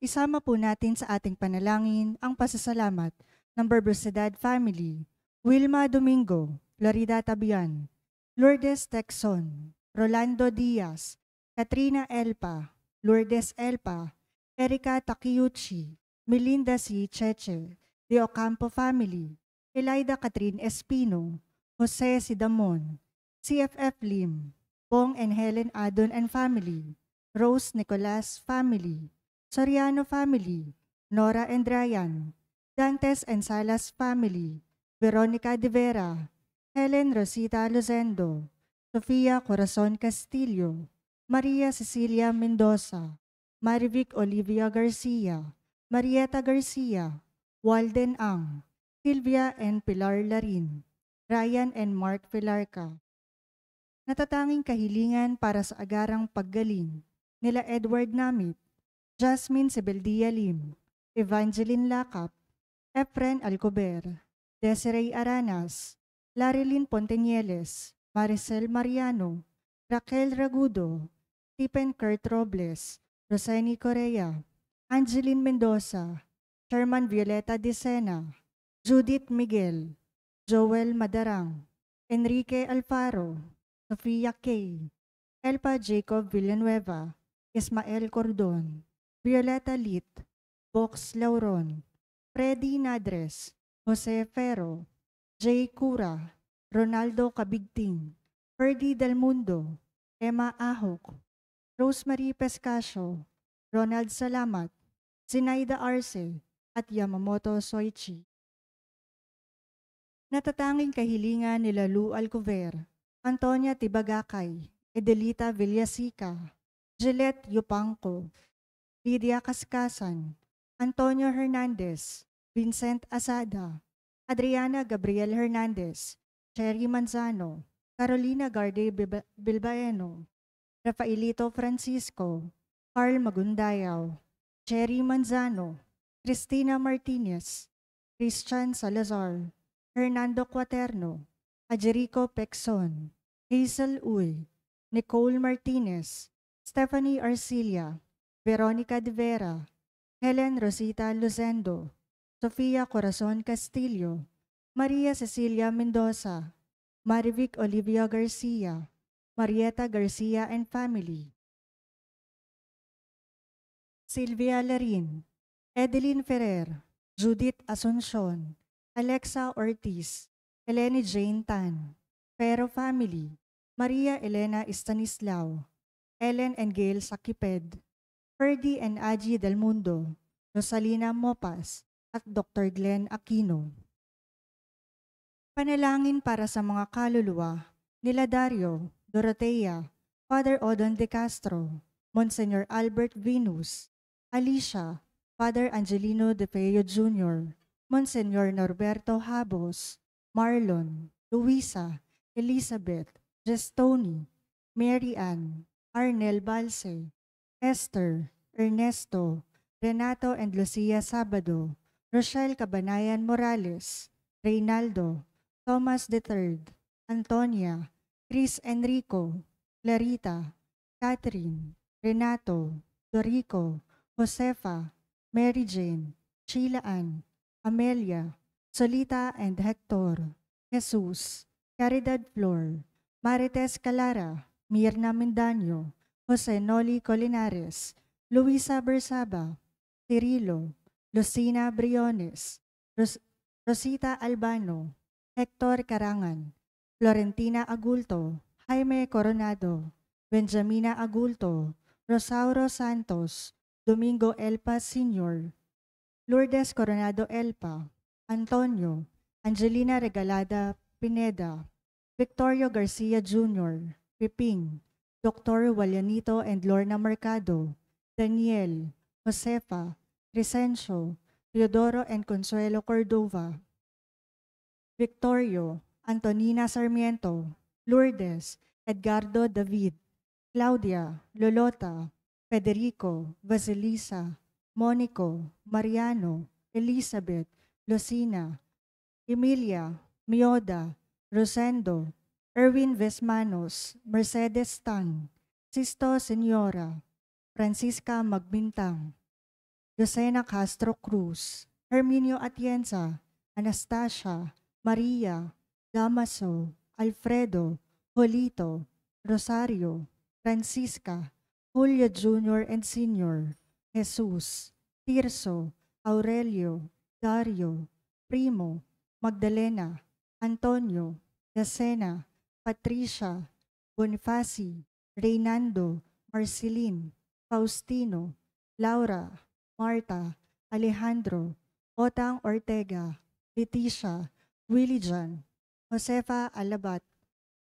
Isama po natin sa ating panalangin ang pasasalamat ng Berbersidad family, Wilma Domingo, Florida Tabian, Lourdes Texon, Rolando Diaz, Katrina Elpa, Lourdes Elpa, Erika Takiuchi, Melinda C. Cheche, De Ocampo family, Elida Catherine Espino, Jose Sidamon, CFF Lim, Bong and Helen Adon and family, Rose Nicolas family, Soriano family, Nora and Ryan, Dantes and Salas family, Veronica de Vera, Helen Rosita Lozendo, Sofia Corazon Castillo, Maria Cecilia Mendoza, Marivic Olivia Garcia, Marieta Garcia, Walden Ang, Silvia and Pilar Larin, Ryan and Mark Filarca. Natatanging kahilingan para sa agarang paggaling nila Edward Namit, Jasmine Sebeldia Lim, Evangeline Lacap, Efren Alcober, Desiree Aranas, Larilyn Pontenieles, Maricel Mariano, Raquel Ragudo, Stephen Kurt Robles, Roseni Correa, Angeline Mendoza, Sherman Violeta Dicena, Judith Miguel, Joel Madarang, Enrique Alfaro, Sofia K., Elpa Jacob Villanueva, Ismael Cordon, Violeta Lit, Box Lauron, Freddy Nadres, Jose Ferro, Jay Cura, Ronaldo Cabigting, Ferdy Del Mundo, Emma Ahok, Rosemary Pescasio, Ronald Salamat, Zinaida Arce, at Yamamoto Soichi. Natatanging kahilingan nila Lou Alcover, Antonia Tibagakay, Edelita Villasica, Gillette Yupanco, Lydia Kaskasan, Antonio Hernandez, Vincent Asada, Adriana Gabriel Hernandez, Cherry Manzano, Carolina Garde Bilbaeno, Rafaelito Francisco, Carl Magundayaw, Cherry Manzano, Cristina Martinez, Christian Salazar, Hernando Cuaterno, Ajerico Pexon, Hazel Uy, Nicole Martinez, Stephanie Arcilia, Veronica de Vera, Helen Rosita Luzendo, Sofia Corazon Castillo, Maria Cecilia Mendoza, Marivic Olivia Garcia, Marieta Garcia and family, Silvia Larin, Edeline Ferrer, Judith Asuncion, Alexa Ortiz, Eleni Jane Tan, Pero family, Maria Elena Estanislao, Ellen and Gail Sakiped, Ferdy and Aji Del Mundo, Rosalina Mopas, at Dr. Glenn Aquino. Panalangin para sa mga kaluluwa nila Dario, Dorotea, Father Odon De Castro, Monsignor Albert Venus, Alicia, Father Angelino De Feo Jr., Monsignor Norberto Habos, Marlon, Luisa, Elizabeth, Gestoni, Mary Ann, Arnel Balse, Esther, Ernesto, Renato and Lucia Sabado, Rochelle Cabanayan Morales, Reynaldo, Thomas III, Antonia, Chris Enrico, Clarita, Catherine, Renato, Dorico, Josefa, Mary Jane, Sheila Ann, Amelia, Solita and Hector, Jesus, Caridad Flor, Marites Calara, Mirna Mendaño, Jose Noli Colinares, Luisa Bersaba, Cirilo, Lucina Briones, Rosita Albano, Hector Carangan, Florentina Agulto, Jaime Coronado, Benjamina Agulto, Rosauro Santos, Domingo Elpa Sr., Lourdes Coronado Elpa, Antonio, Angelina Regalada Pineda, Victorio Garcia Jr., Piping, Dr. Walianito and Lorna Mercado, Daniel, Josefa, Crescencio, Teodoro and Consuelo Cordova, Victorio, Antonina Sarmiento, Lourdes, Edgardo David, Claudia, Lolota, Federico, Vasilisa, Monico, Mariano, Elizabeth, Lucina, Emilia, Mioda, Rosendo, Erwin Vesmanos, Mercedes Tan, Sisto Senyora, Francisca Magbintang, Lucena Castro Cruz, Herminio Atienza, Anastasia, Maria, Damaso, Alfredo, Jolito, Rosario, Francisca, Julio Jr. and Sr., Jesus, Tirso, Aurelio, Dario, Primo, Magdalena, Antonio, Yasena, Patricia, Bonifaci, Reynando, Marceline, Faustino, Laura, Marta, Alejandro, Otang Ortega, Leticia, Willie John, Josefa Alabat,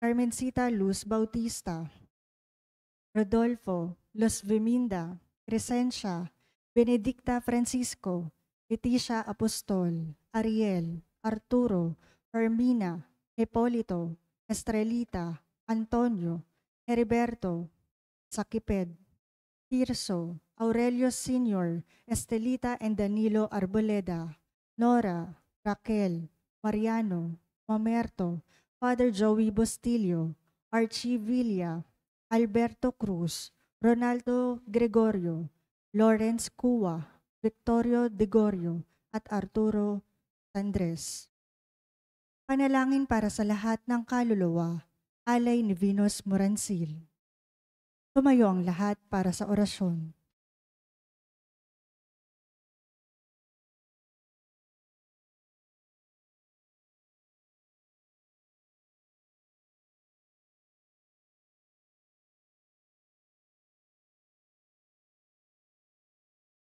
Carmencita Luz Bautista, Rodolfo, Los Viminda, Crescencia, Benedicta Francisco, Leticia Apostol, Ariel, Arturo, Hermina, Hipolito, Estrelita, Antonio, Heriberto, Sakiped, Tirso, Aurelio Sr., Estelita and Danilo Arboleda, Nora, Raquel, Mariano, Mamerto, Father Joey Bustillo, Archie Villa, Alberto Cruz, Ronaldo Gregorio, Lawrence Cua, Victorio Degorio, at Arturo Andres. Panalangin para sa lahat ng kaluluwa, alay ni Venus Morancil. Tumayo ang lahat para sa orasyon.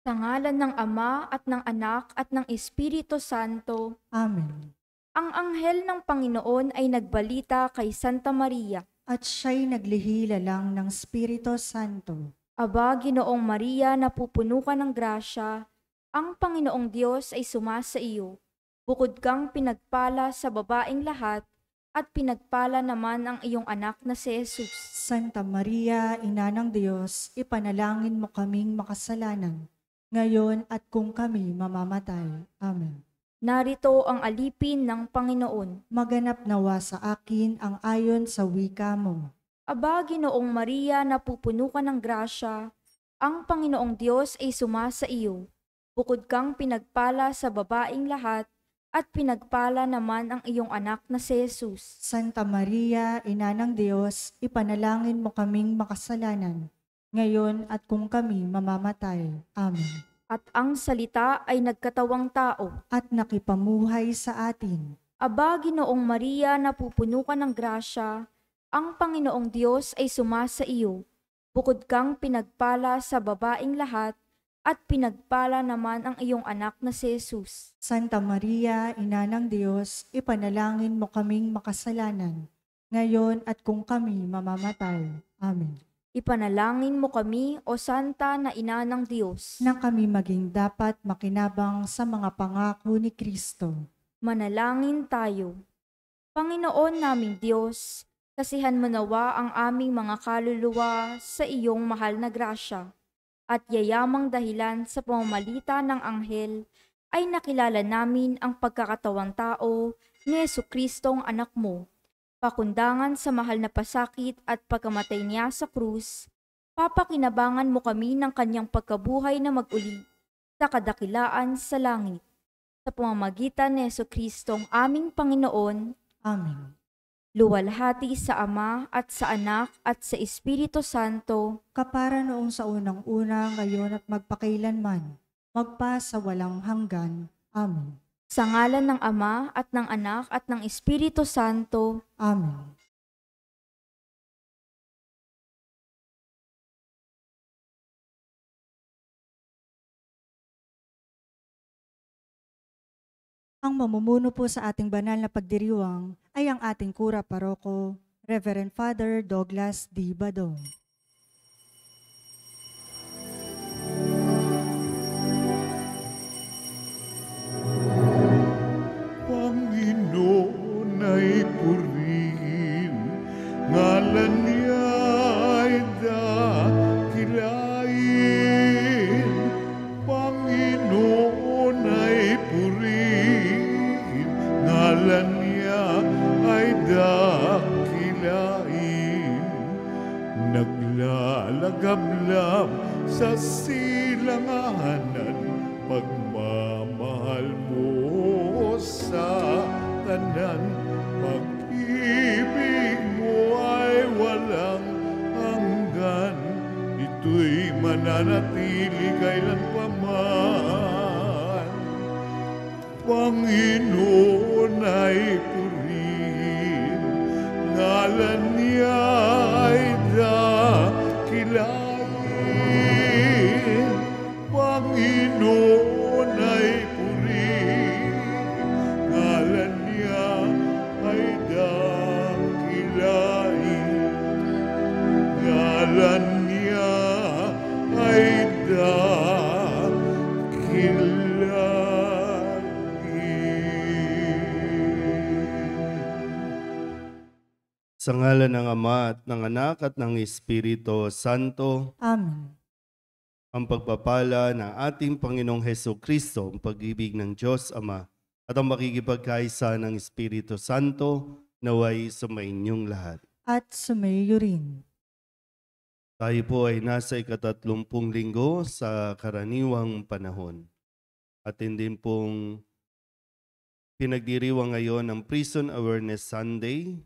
Sa ngalan ng Ama at ng Anak at ng Espiritu Santo. Amen. Ang anghel ng Panginoon ay nagbalita kay Santa Maria. At siya'y naglihilalang ng Espiritu Santo. Aba, Ginoong Maria, napupuno ka ng grasya, ang Panginoong Diyos ay sumasa iyo. Bukod kang pinagpala sa babaeng lahat, at pinagpala naman ang iyong anak na si Jesus. Santa Maria, Ina ng Diyos, ipanalangin mo kaming makasalanan, ngayon at kung kami mamamatay. Amen. Narito ang alipin ng Panginoon. Maganap nawa sa akin ang ayon sa wika mo. Aba, Ginoong Maria, napupuno ka ng grasya, ang Panginoong Diyos ay sumasa iyo. Bukod kang pinagpala sa babaeng lahat, at pinagpala naman ang iyong anak na si Jesus. Santa Maria, Ina ng Diyos, ipanalangin mo kaming makasalanan, ngayon at kung kami mamamatay. Amen. At ang salita ay nagkatawang tao. At nakipamuhay sa atin. Aba, Ginoong Maria, napupuno ka ng grasya, ang Panginoong Diyos ay sumasa iyo. Bukod kang pinagpala sa babaeng lahat, at pinagpala naman ang iyong anak na si Jesus. Santa Maria, Ina ng Diyos, ipanalangin mo kaming makasalanan, ngayon at kung kami mamamatay. Amen. Ipanalangin mo kami, O Santa na Ina ng Diyos, Na kami maging dapat makinabang sa mga pangako ni Kristo. manalangin tayo. Panginoon naming Diyos, kasihan mo nawa ang aming mga kaluluwa sa iyong mahal na grasya, at yayamang dahilan sa pamamalita ng anghel ay nakilala namin ang pagkakatawang tao ni Jesucristong anak mo. Pakundangan sa mahal na pasakit at pagkamatay niya sa krus, papakinabangan mo kami ng kanyang pagkabuhay na mag-uli sa kadakilaan sa langit. Sa pamamagitan ni Jesucristong aming Panginoon. Amen. Luwalhati sa Ama at sa Anak at sa Espiritu Santo. Kapara noong sa unang-una, ngayon at magpakailanman, magpa sa walang hanggan. Amen. Sa ngalan ng Ama at ng Anak at ng Espiritu Santo. Amen. Ang mamumuno po sa ating banal na pagdiriwang ay ang ating kura paroko, Reverend Father Douglas D. Badong. Panginoon ay purihin, ngalan niya ay dakilain. Panginoon ay purihin, ngalan niya ay dakilain. Minamahal mo sa tanan, pag-ibig mo ay walang hanggan. Ito'y mananatili kailanpaman. Panginoon ay purihin, ngalan niya ay dakilain. Panginoon ay purihin, ngalan niya ay dakilain. Ngalan niya ay dakilain. Sa ngalan ng Ama at ng Anak at ng Espiritu Santo, Amen. ang pagpapala ng ating Panginoong Hesukristo, ang pag-ibig ng Diyos Ama, at ang makikipagkaisa ng Espiritu Santo, naway sumainyong lahat. At sumayo rin. Tayo po ay nasa 30 linggo sa karaniwang panahon. Atin din pong pinagdiriwang ngayon ang Prison Awareness Sunday.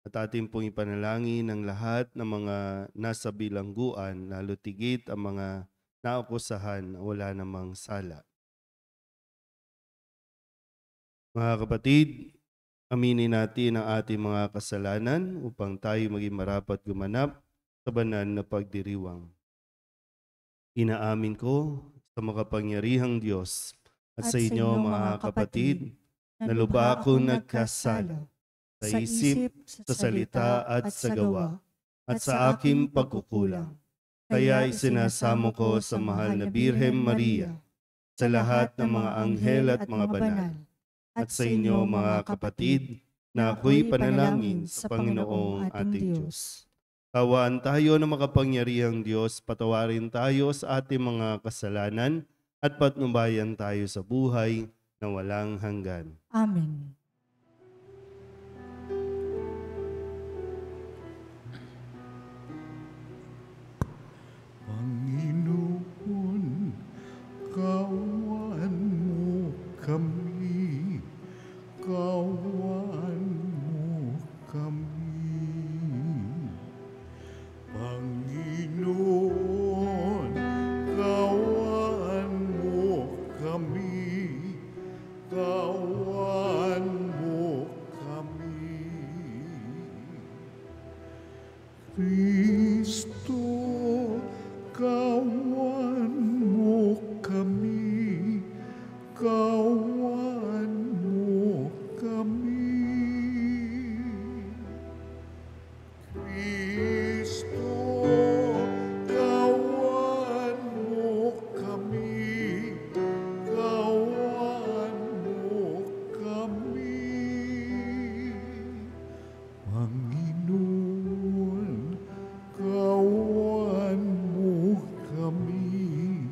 At ating pong ipanalangin ng lahat ng mga nasa bilangguan, lalo tigit ang mga naakusahan na wala namang sala. Mga kapatid, aminin natin ang ating mga kasalanan upang tayo maging marapat gumanap sa banal na pagdiriwang. Inaamin ko sa makapangyarihang Diyos at sa inyo mga kapatid na lubha akong nagkasala sa isip, sa salita at sa gawa, at sa aking pagkukulang. Kaya isinasamo ko sa mahal na Birhen Maria, sa lahat ng mga anghel at mga banal, at sa inyo mga kapatid, na ako'y panalangin sa Panginoong ating Diyos. Tawaan tayo ng makapangyarihang Diyos, patawarin tayo sa ating mga kasalanan, at patnubayan tayo sa buhay na walang hanggan. Amen. Panginoon, kawan mo kami, kawan mo kami. Panginoon, kawan mo kami, kawan mo kami. Kristo, kawan mo kami, kawan mo kami. Kristo, kawan mo kami, kawan mo kami. Panginoon, kawan mo kami,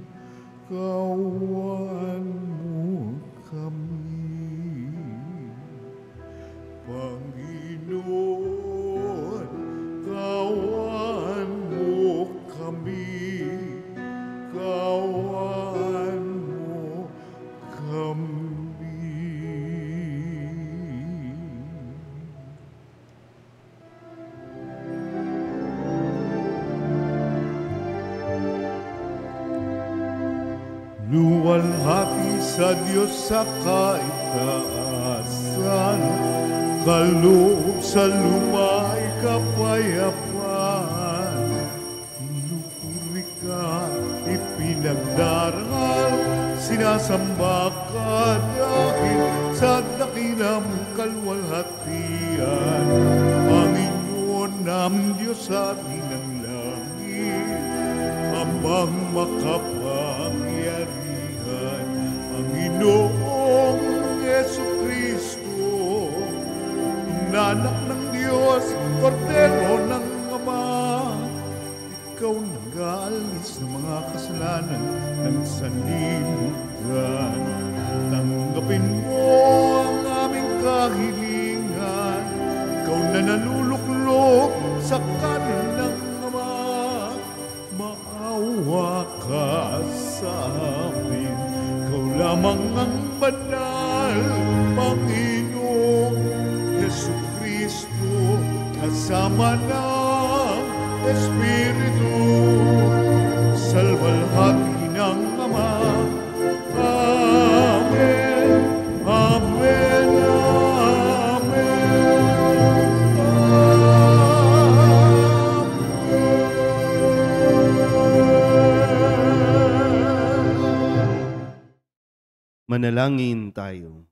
kawan mo kami. Panginoon, kawan mo kami, kawan mo kami. Luwalhati sa Diyos sa kaitaasan, kaloob sa lumay kapayapaan. Pinupuri ka, ipinagdarangal, sinasamba ka dahil sa dakilang kalwalhatian. Panginoon ng Diyos ating ng langit, amang makapangyarihan, Panginoong Jesucristo, Anak ng Diyos, Kordero ng Ama, ikaw nag-aalis ng mga kasalanan ng sanlibutan. Tanggapin mo ang aming kahilingan, ikaw na naluluklok sa kanan ng Ama. Maawa ka sa amin, ikaw kasamang banal, Panginoong Jesucristo, kasama ng Espiritu, salwalhati ng Ama. Amen, Amen, Manalangin tayo.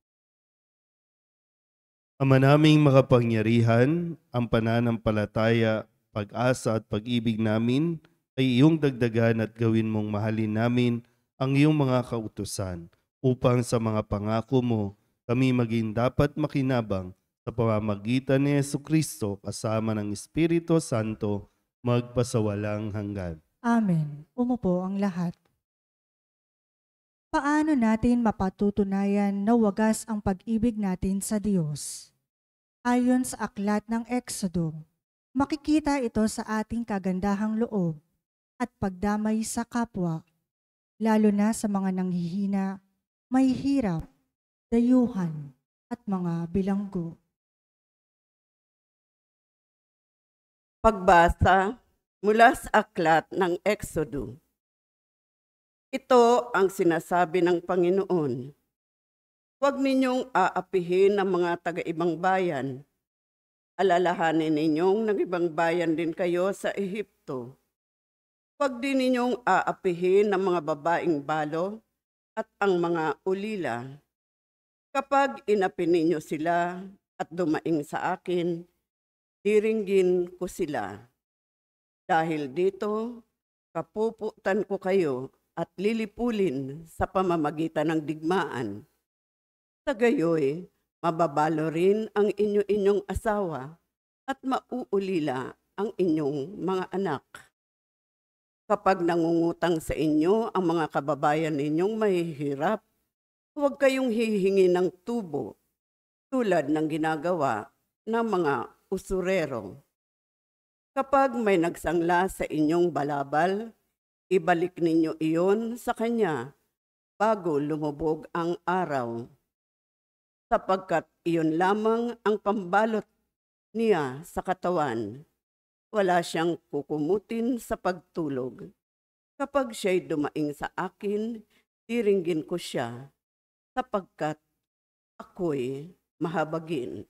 Ama naming makapangyarihan, ang pananampalataya, pag-asa at pag-ibig namin ay iyong dagdagan at gawin mong mahalin namin ang iyong mga kautusan upang sa mga pangako mo kami maging dapat makinabang sa pamamagitan ni Jesucristo kasama ng Espiritu Santo magpasawalang hanggan. Amen. Umupo ang lahat. Paano natin mapatutunayan na wagas ang pag-ibig natin sa Diyos? Ayon sa aklat ng Exodo, makikita ito sa ating kagandahang loob at pagdamay sa kapwa, lalo na sa mga nanghihina, may hirap, dayuhan, at mga bilanggo. Pagbasa mula sa aklat ng Exodo. Ito ang sinasabi ng Panginoon. Huwag ninyong aapihin ang mga taga-ibang bayan. Alalahanin ninyong nag-ibang bayan din kayo sa Ehipto. Huwag din ninyong aapihin ang mga babaeng balo at ang mga ulila. Kapag inapi ninyo sila at dumaing sa akin, diringgin ko sila. Dahil dito, kapuputan ko kayo at lilipulin sa pamamagitan ng digmaan. Sa gayoy, mababalo rin ang inyong asawa at mauulila ang inyong mga anak. Kapag nangungutang sa inyo ang mga kababayan ninyong mahihirap, huwag kayong hihingi ng tubo tulad ng ginagawa ng mga usurero. Kapag may nagsangla sa inyong balabal, ibalik ninyo iyon sa kanya bago lumubog ang araw, sapagkat iyon lamang ang pambalot niya sa katawan. Wala siyang kukumutin sa pagtulog. Kapag siya'y dumaing sa akin, diringgin ko siya, sapagkat ako'y mahabagin.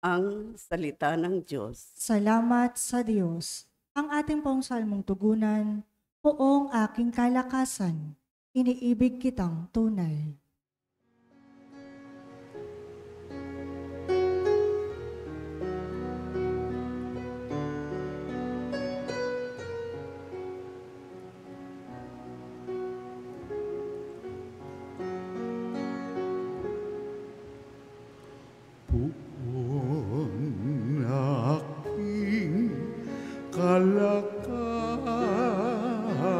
Ang salita ng Diyos. Salamat sa Diyos. Ang ating pong salmong tugunan, Poong aking kalakasan, iniibig kitang tunay. Puon aking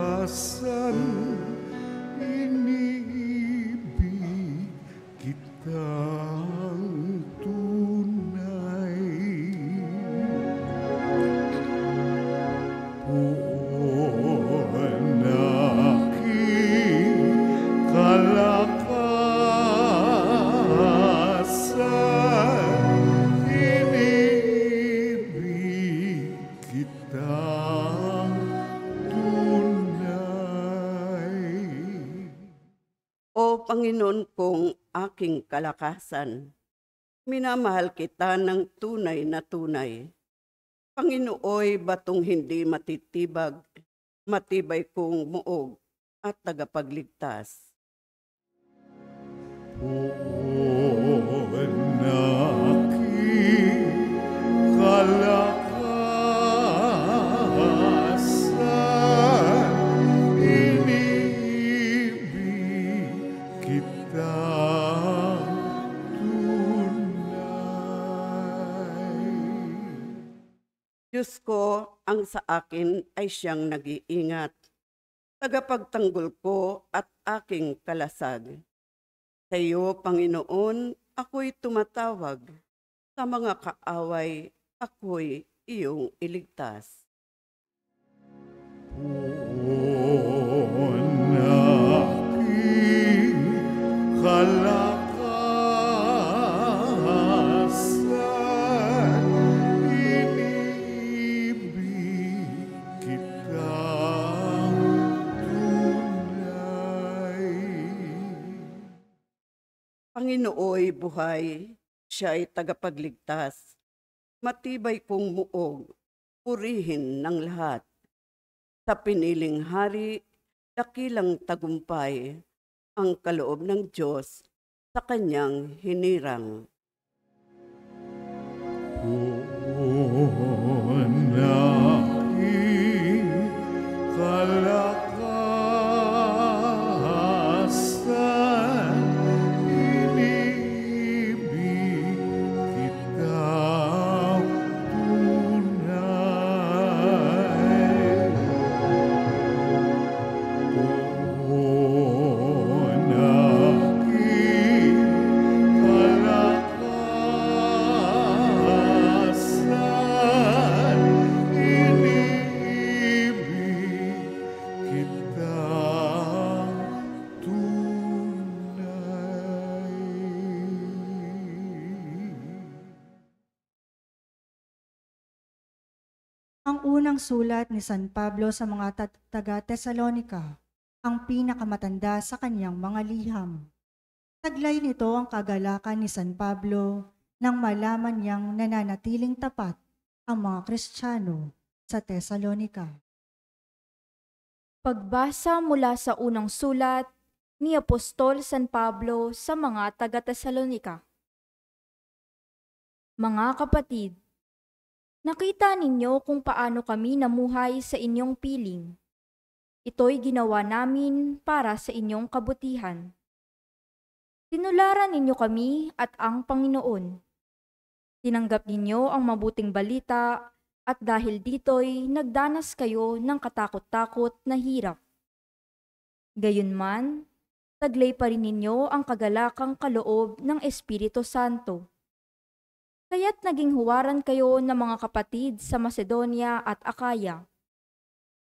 kalakasan, iniibig kitang tunay. Puon aking kalakasan, iniibig kitang tunay. O Panginoon kong aking kalakasan, minamahal kita ng tunay na tunay. Panginooy batong hindi matitibag, matibay kong muog at tagapagligtas. Puon aking kalakasan, iniibig kitang tunay. Diyos ko, ang sa akin ay siyang nag-iingat, tagapagtanggol ko at aking kalasag. Sa iyo, Panginoon, ako'y tumatawag. Sa mga kaaway, ako'y iyong iligtas. Puon Panginooy buhay, siya ay tagapagligtas. Matibay kong muog, purihin ng lahat. Sa piniling hari, dakilang tagumpay, ang kaloob ng Diyos sa kanyang hinirang. Aking kalakasan, inibig kita tunay. Aking kalakasan, inibig kita tunay. Ang unang sulat ni San Pablo sa mga taga-Tesalonika, ang pinakamatanda sa kanyang mga liham. Taglay nito ang kagalakan ni San Pablo nang malaman niyang nananatiling tapat ang mga Kristiyano sa Tesalonika. Pagbasa mula sa unang sulat ni Apostol San Pablo sa mga taga-Tesalonika. Mga kapatid, nakita ninyo kung paano kami namuhay sa inyong piling. Ito'y ginawa namin para sa inyong kabutihan. Tinularan ninyo kami at ang Panginoon. Tinanggap ninyo ang mabuting balita at dahil dito'y nagdanas kayo ng katakot-takot na hirap. Gayunman, taglay pa rin ninyo ang kagalakang kaloob ng Espiritu Santo. Kaya't naging huwaran kayo ng mga kapatid sa Macedonia at Akaya,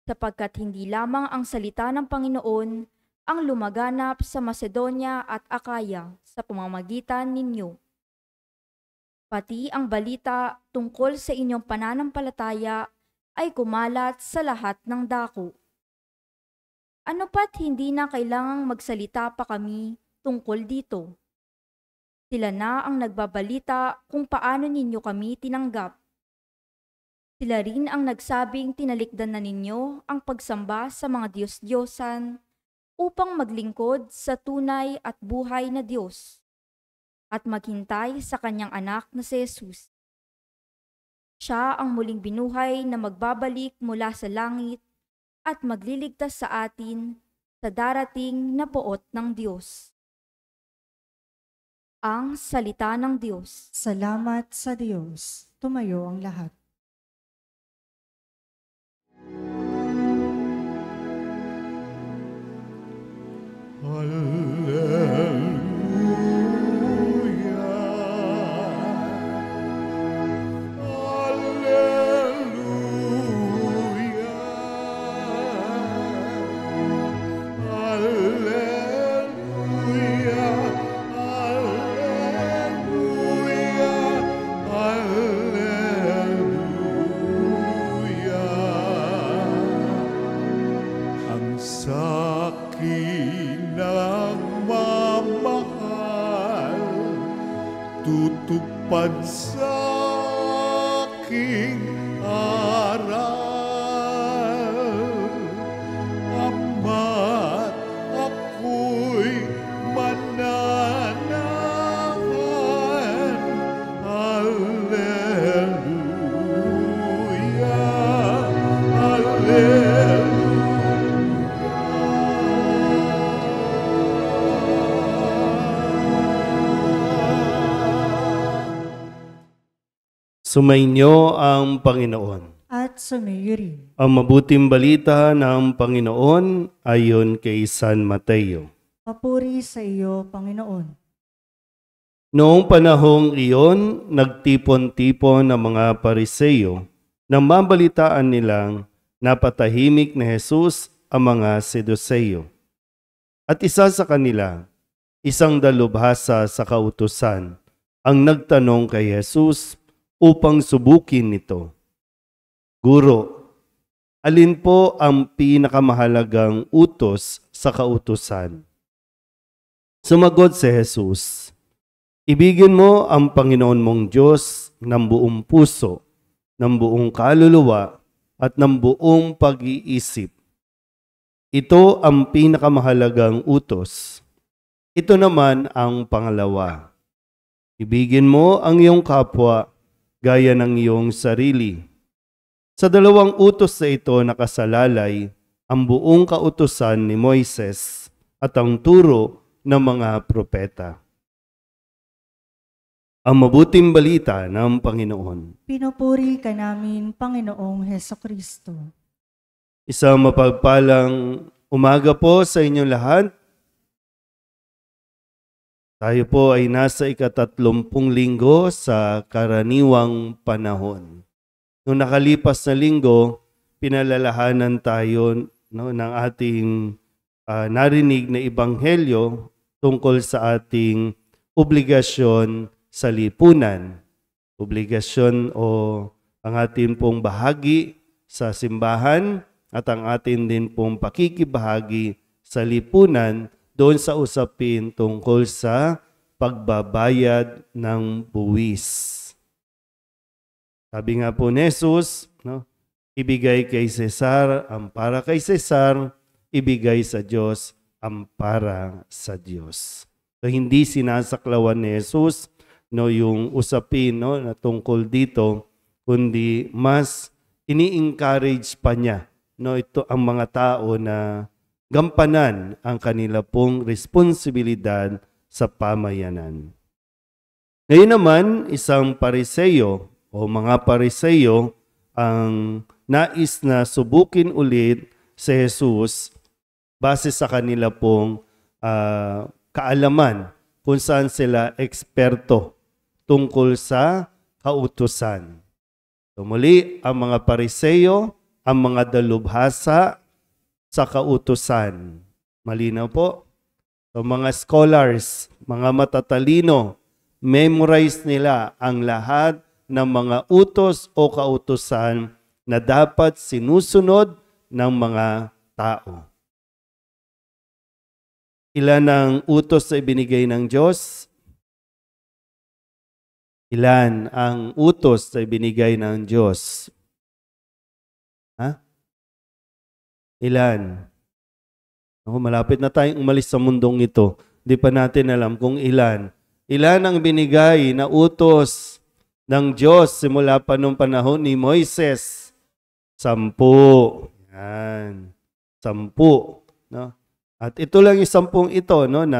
sapagkat hindi lamang ang salita ng Panginoon ang lumaganap sa Macedonia at Akaya sa pamamagitan ninyo. Pati ang balita tungkol sa inyong pananampalataya ay kumalat sa lahat ng dako. Ano pat hindi na kailangang magsalita pa kami tungkol dito. Sila na ang nagbabalita kung paano ninyo kami tinanggap. Sila rin ang nagsabing tinalikdan na ninyo ang pagsamba sa mga Diyos-Diyosan upang maglingkod sa tunay at buhay na Diyos at maghintay sa kanyang anak na si Jesus. Siya ang muling binuhay na magbabalik mula sa langit at magliligtas sa atin sa darating na poot ng Diyos. Ang salita ng Diyos. Salamat sa Diyos. Tumayo ang lahat. Tutupad sa aking aral, Ama't ako'y mananahan. Alleluia, Alleluia. Sumainyo ang Panginoon. At sumayo rin. Ang mabuting balita ng Panginoon ayon kay San Mateo. Papuri sa iyo, Panginoon. Noong panahong iyon, nagtipon-tipon ang mga Pariseo nang mabalitaan nilang napatahimik ni Jesus ang mga Seduseo. At isa sa kanila, isang dalubhasa sa kautusan, ang nagtanong kay Jesus upang subukin nito. Guro, alin po ang pinakamahalagang utos sa kautusan? Sumagot si Jesus, Ibigin mo ang Panginoon mong Diyos ng buong puso, ng buong kaluluwa, at ng buong pag-iisip. Ito ang pinakamahalagang utos. Ito naman ang pangalawa. Ibigin mo ang iyong kapwa gaya ng iyong sarili. Sa dalawang utos na ito nakasalalay ang buong kautusan ni Moises at ang turo ng mga propeta. Ang mabuting balita ng Panginoon. Pinupuri ka namin, Panginoong Hesukristo. Isang mapagpalang umaga po sa inyong lahat. Tayo po ay nasa ika-30 linggo sa karaniwang panahon. Noong nakalipas na linggo, pinalalahanan tayo ng ating narinig na ebanghelyo tungkol sa ating obligasyon sa lipunan. Obligasyon o ang ating pong bahagi sa simbahan at ang atin din pong pakikibahagi sa lipunan doon sa usapin tungkol sa pagbabayad ng buwis. Sabi nga po ni Jesus, ibigay kay Cesar ang para kay Cesar, ibigay sa Diyos ang para sa Diyos. So, hindi sinasaklawan ni Jesus yung usapin na tungkol dito, kundi mas ini-encourage pa niya ito ang mga tao na gampanan ang kanila pong responsibilidad sa pamayanan. Ngayon naman, isang Pariseyo o mga Pariseyo ang nais na subukin ulit si Jesus base sa kanila pong kaalaman kung saan sila eksperto tungkol sa kautusan. So muli, ang mga Pariseyo, ang mga dalubhasa sa kautusan. Malinaw po? So mga scholars, mga matatalino, memorize nila ang lahat ng mga utos o kautusan na dapat sinusunod ng mga tao. Ilan ang utos na ibinigay ng Diyos? Ilan ang utos na ibinigay ng Diyos? Ilan? Malapit na tayong umalis sa mundong ito. Di pa natin alam kung ilan. Ilan ang binigay na utos ng Diyos simula pa nung panahon ni Moises? 10. Yan. 10. At ito lang yung 10 ito na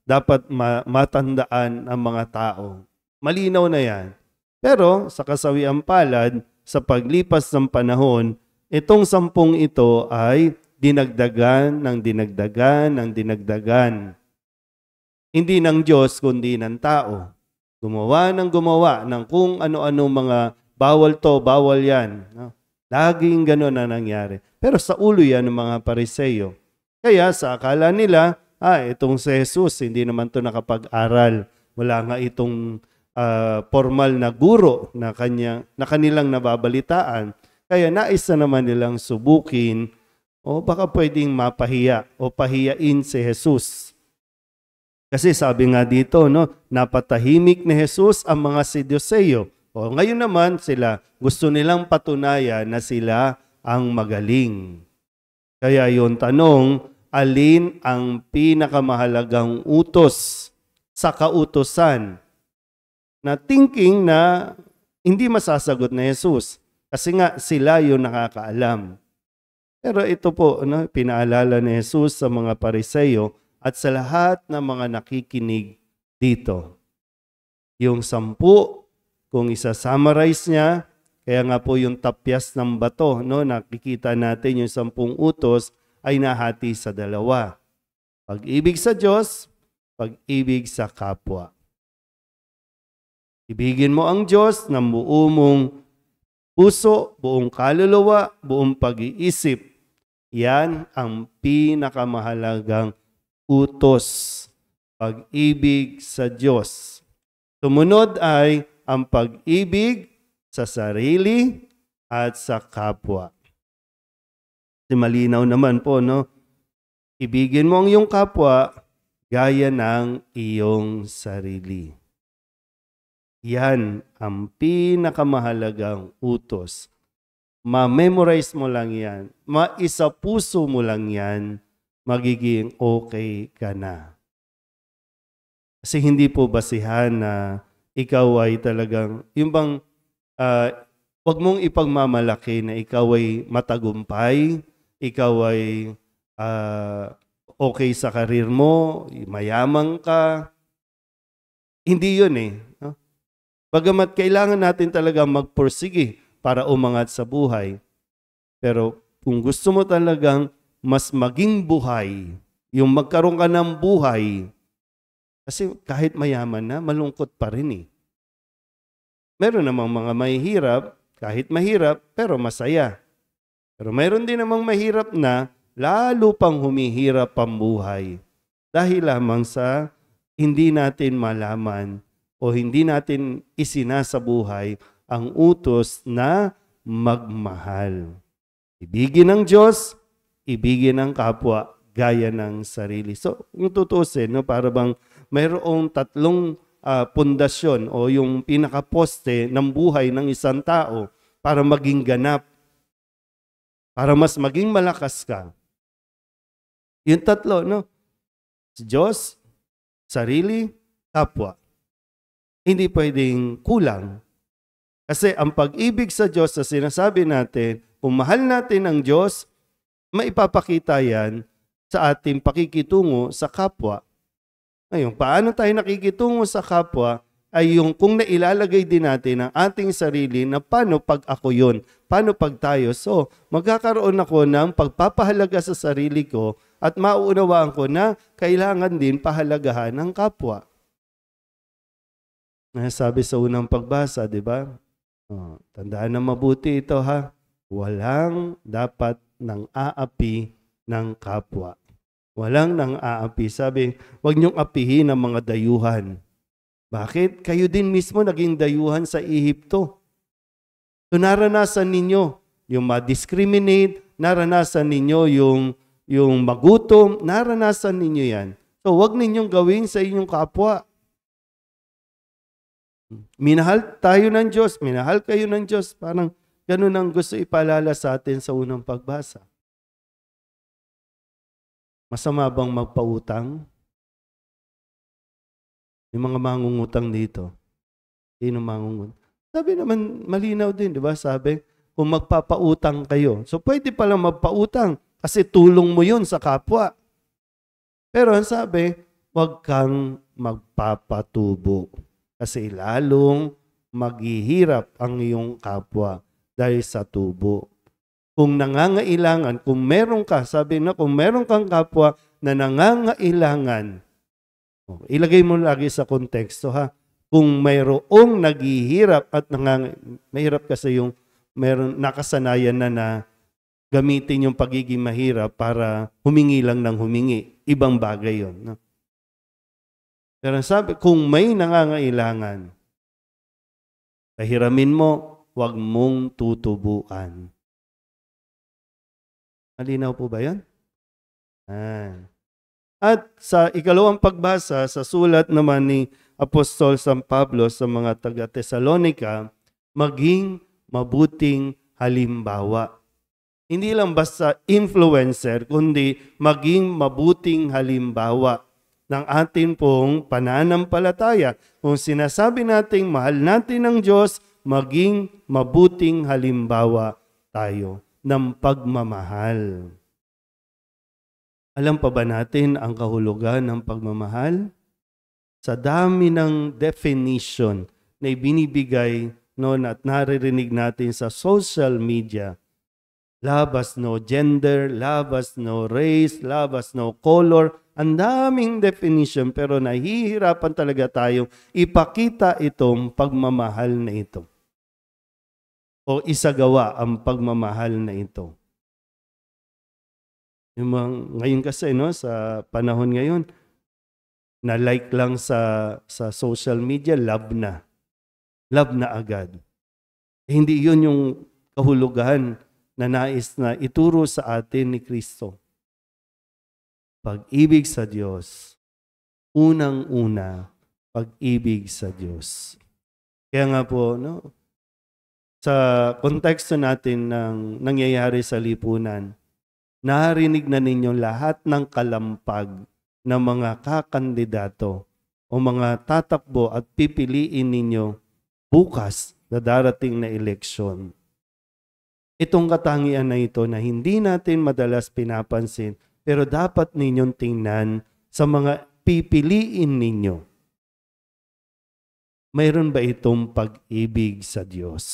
dapat matandaan ang mga tao. Malinaw na yan. Pero sa kasawiang palad, sa paglipas ng panahon, itong 10 ito ay dinagdagan ng dinagdagan. Hindi ng Diyos, kundi ng tao. Gumawa ng kung ano-ano mga bawal to, bawal yan. Laging gano'n na nangyari. Pero sa ulo yan ng mga Pariseyo. Kaya sa akala nila, itong si Jesus, hindi naman to nakapag-aral. Wala nga itong formal na guro na kanilang nababalitaan. Kaya nais na naman nilang subukin o baka pwedeng mapahiya o pahiyain si Jesus. Kasi sabi nga dito, napatahimik ni Jesus ang mga Saduceo. O ngayon naman sila, gusto nilang patunayan na sila ang magaling. Kaya yung tanong, alin ang pinakamahalagang utos sa kautusan? Na thinking na hindi masasagot na Jesus. Kasi nga sila yung nakakaalam. Pero ito po, pinaalala ni Jesus sa mga Pariseyo at sa lahat ng mga nakikinig dito. Yung 10, kung isa-summarize niya, kaya nga po yung tapyas ng bato, nakikita natin yung 10 utos ay nahati sa 2. Pag-ibig sa Diyos, pag-ibig sa kapwa. Ibigin mo ang Diyos ng buo mong puso, buong kaluluwa, buong pag-iisip. Yan ang pinakamahalagang utos. Pag-ibig sa Diyos. Sumunod ay ang pag-ibig sa sarili at sa kapwa. Kasi malinaw naman po, ibigin mo ang iyong kapwa gaya ng iyong sarili. Yan ang pinakamahalagang utos. Ma-memorize mo lang yan. Maisapuso mo lang yan. Magiging okay ka na. Kasi hindi po basihan na ikaw ay talagang, yung bang, wag mong ipagmamalaki na ikaw ay matagumpay, ikaw ay okay sa karir mo, mayaman ka. Hindi yun eh. No? Bagamat kailangan natin talaga magpursige para umangat sa buhay. Pero kung gusto mo talagang mas maging buhay, yung magkaroon ka ng buhay, kasi kahit mayaman na, malungkot pa rin eh. Meron namang mga mahihirap, kahit mahirap, pero masaya. Pero meron din namang mahirap na lalo pang humihirap ang buhay. Dahil lamang sa hindi natin malaman o hindi natin isinasa buhay ang utos na magmahal. Ibigin ng Diyos, ibigin ng kapwa, gaya ng sarili. So, kung tutusin, no, para bang mayroong tatlong pundasyon o yung pinakaposte ng buhay ng isang tao para maging ganap, para mas maging malakas ka. Yung tatlo, no? Diyos, sarili, kapwa. Hindi pwedeng kulang. Kasi ang pag-ibig sa Diyos na sinasabi natin, kung mahal natin ang Diyos, maipapakita yan sa ating pakikitungo sa kapwa. Ngayon, paano tayo nakikitungo sa kapwa ay yung kung nailalagay din natin ang ating sarili na paano pag ako yun, paano pag tayo. So, magkakaroon ako ng pagpapahalaga sa sarili ko at mauunawaan ko na kailangan din pahalagahan ng kapwa. Sabi sa unang pagbasa, di ba? Tandaan na mabuti ito ha. Walang dapat nang aapi ng kapwa. Walang nang aapi. Sabi, huwag niyong apihin ang mga dayuhan. Bakit? Kayo din mismo naging dayuhan sa Ehipto. So naranasan ninyo yung ma-discriminate, naranasan ninyo yung magutom, naranasan ninyo yan. So huwag ninyong gawin sa inyong kapwa. Minahal tayo ng Diyos, minahal kayo ng Diyos. Parang ganun ang gusto ipaalala sa atin sa unang pagbasa. Masama bang magpautang? Yung mga mangungutang dito. Sino mangungutang? Sabi naman, malinaw din, di ba? Sabi, kung magpapautang kayo. So pwede palang magpautang kasi tulong mo yun sa kapwa. Pero ang sabi, huwag kang magpapatubo. Kasi lalong maghihirap ang iyong kapwa dahil sa tubo. Kung nangangailangan, kung meron ka, sabi na kung meron kang kapwa na nangangailangan, ilagay mo lagi sa konteksto ha. Kung mayroong naghihirap at mahirap kasi yung meron nakasanayan na gamitin yung pagiging mahirap para humingi lang ng humingi. Ibang bagay yun. No? Pero sabi, kung may nangangailangan, pahiramin mo, huwag mong tutubuan. Malinaw po ba yan? At sa ikalawang pagbasa, sa sulat naman ni Apostol San Pablo sa mga taga-Tesalonica, maging mabuting halimbawa. Hindi lang basta influencer, kundi maging mabuting halimbawa ng atin pong pananampalataya. Kung sinasabi nating mahal natin ang Diyos, maging mabuting halimbawa tayo ng pagmamahal. Alam pa ba natin ang kahulugan ng pagmamahal? Sa dami ng definition na ibinibigay noon at naririnig natin sa social media, love has no gender, love has no race, love has no color. Ang daming definition pero nahihirapan talaga tayong ipakita itong pagmamahal na ito. O isagawa ang pagmamahal na ito. Ngayon kasi no, sa panahon ngayon, na like lang sa social media, love na. Love na agad. Hindi yun yung kahulugan na nais na ituro sa atin ni Kristo. Pag-ibig sa Diyos, unang-una, pag-ibig sa Diyos. Kaya nga po, no, sa konteksto natin ng nangyayari sa lipunan, narinig na ninyo lahat ng kalampag ng mga kakandidato o mga tatakbo at pipiliin ninyo bukas na darating na eleksyon. Itong katangian na ito na hindi natin madalas pinapansin, pero dapat ninyong tingnan sa mga pipiliin ninyo. Mayroon ba itong pag-ibig sa Diyos?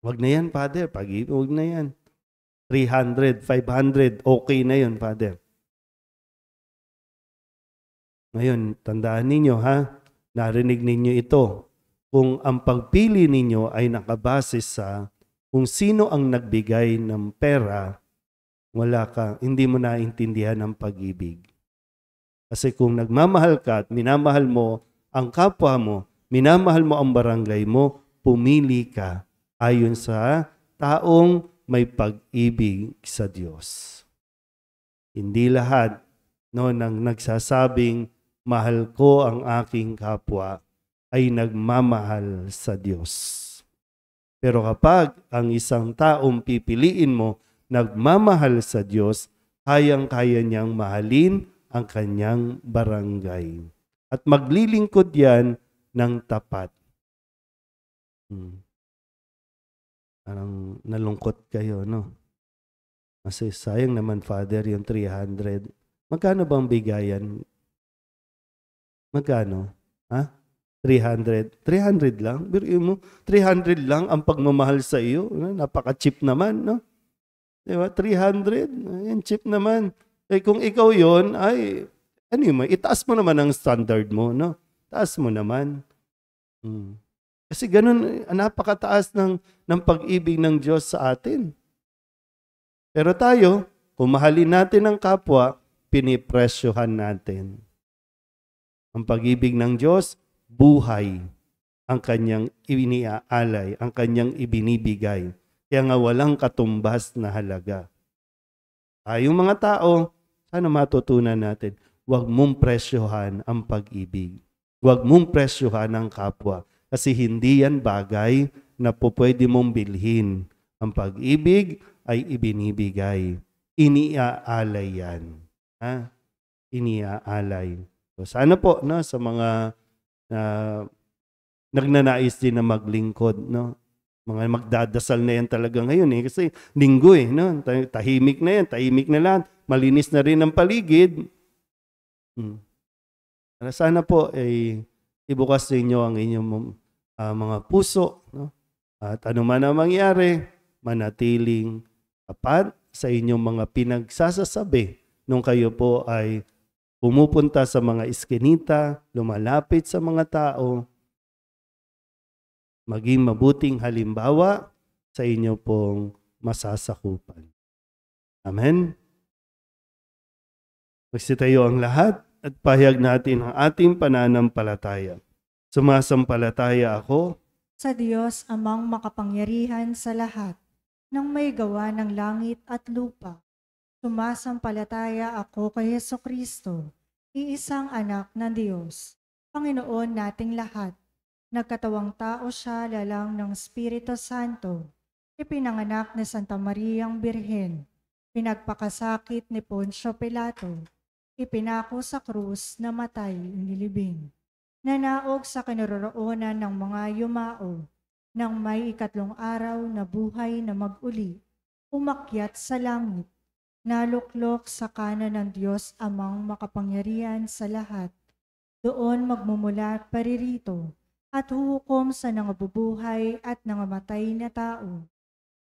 Wag na yan, Father. Pag-ibig, wag na yan. 300, 500, okay na yun, Father. Ngayon, tandaan ninyo ha, narinig ninyo ito. Kung ang pagpili ninyo ay nakabase sa kung sino ang nagbigay ng pera, hindi mo naintindihan ang pag-ibig. Kasi kung nagmamahal ka at minamahal mo ang kapwa mo, minamahal mo ang barangay mo, pumili ka ayon sa taong may pag-ibig sa Diyos. Hindi lahat nang nagsasabing mahal ko ang aking kapwa ay nagmamahal sa Diyos. Pero kapag ang isang taong pipiliin mo nagmamahal sa Diyos, kayang-kaya niyang mahalin ang kanyang barangay. At maglilingkod yan ng tapat. Parang nalungkot kayo, no? Kasi sayang naman, Father, yung 300. Magkano bang bigayan? Magkano? Ha? 300? 300 lang? Biruin mo, 300 lang ang pagmamahal sa iyo. Napaka-cheap naman, no? Diba? 300? Ayan, cheap naman. Eh kung ikaw yon ay, ano yun, itaas mo naman ang standard mo, no? Taas mo naman. Kasi ganun, napakataas ng pag-ibig ng Diyos sa atin. Pero tayo, kung mahalin natin ang kapwa, pinipresyohan natin. Ang pag-ibig ng Diyos, buhay ang kanyang iniaalay, ang kanyang ibinibigay. Kaya nga walang katumbas na halaga. Tayong mga tao, sana matutunan natin, huwag mong presyohan ang pag-ibig. Huwag mong presyohan ang kapwa. Kasi hindi yan bagay na pwede mong bilhin. Ang pag-ibig ay ibinibigay. Iniaalay yan. Ha? Iniaalay. So, sana po no, sa mga nagnanais din na maglingkod, no? Mga magdadasal na yan talaga ngayon kasi linggo no? Tahimik na yan, tahimik na lahat, malinis na rin ang paligid. Sana po ibukas ninyo ang inyong mga puso, no? At anuman ang mangyari, manatiling tapat sa inyong mga pinagsasasabi nung kayo po ay pumupunta sa mga iskinita, lumalapit sa mga tao, maging mabuting halimbawa sa inyo pong masasakupan. Amen? Magsitayo ang lahat at pahayag natin ang ating pananampalataya. Sumasampalataya ako sa Diyos amang makapangyarihan sa lahat, ng may gawa ng langit at lupa. Sumasampalataya ako kay Jesucristo, iisang anak ng Diyos, Panginoon nating lahat. Nagkatawang tao siya lalang ng Espiritu Santo, ipinanganak ni Santa Mariang Birhen, pinagpakasakit ni Poncio Pilato, ipinako sa krus na matay inilibing, nanaog sa kinaroroonan ng mga yumao, nang may 3 araw na buhay na mag-uli, umakyat sa langit, naluklok sa kanan ng Diyos amang makapangyarihan sa lahat. Doon magmumula at paririto at huhukom sa nangabubuhay at nangamatay na tao.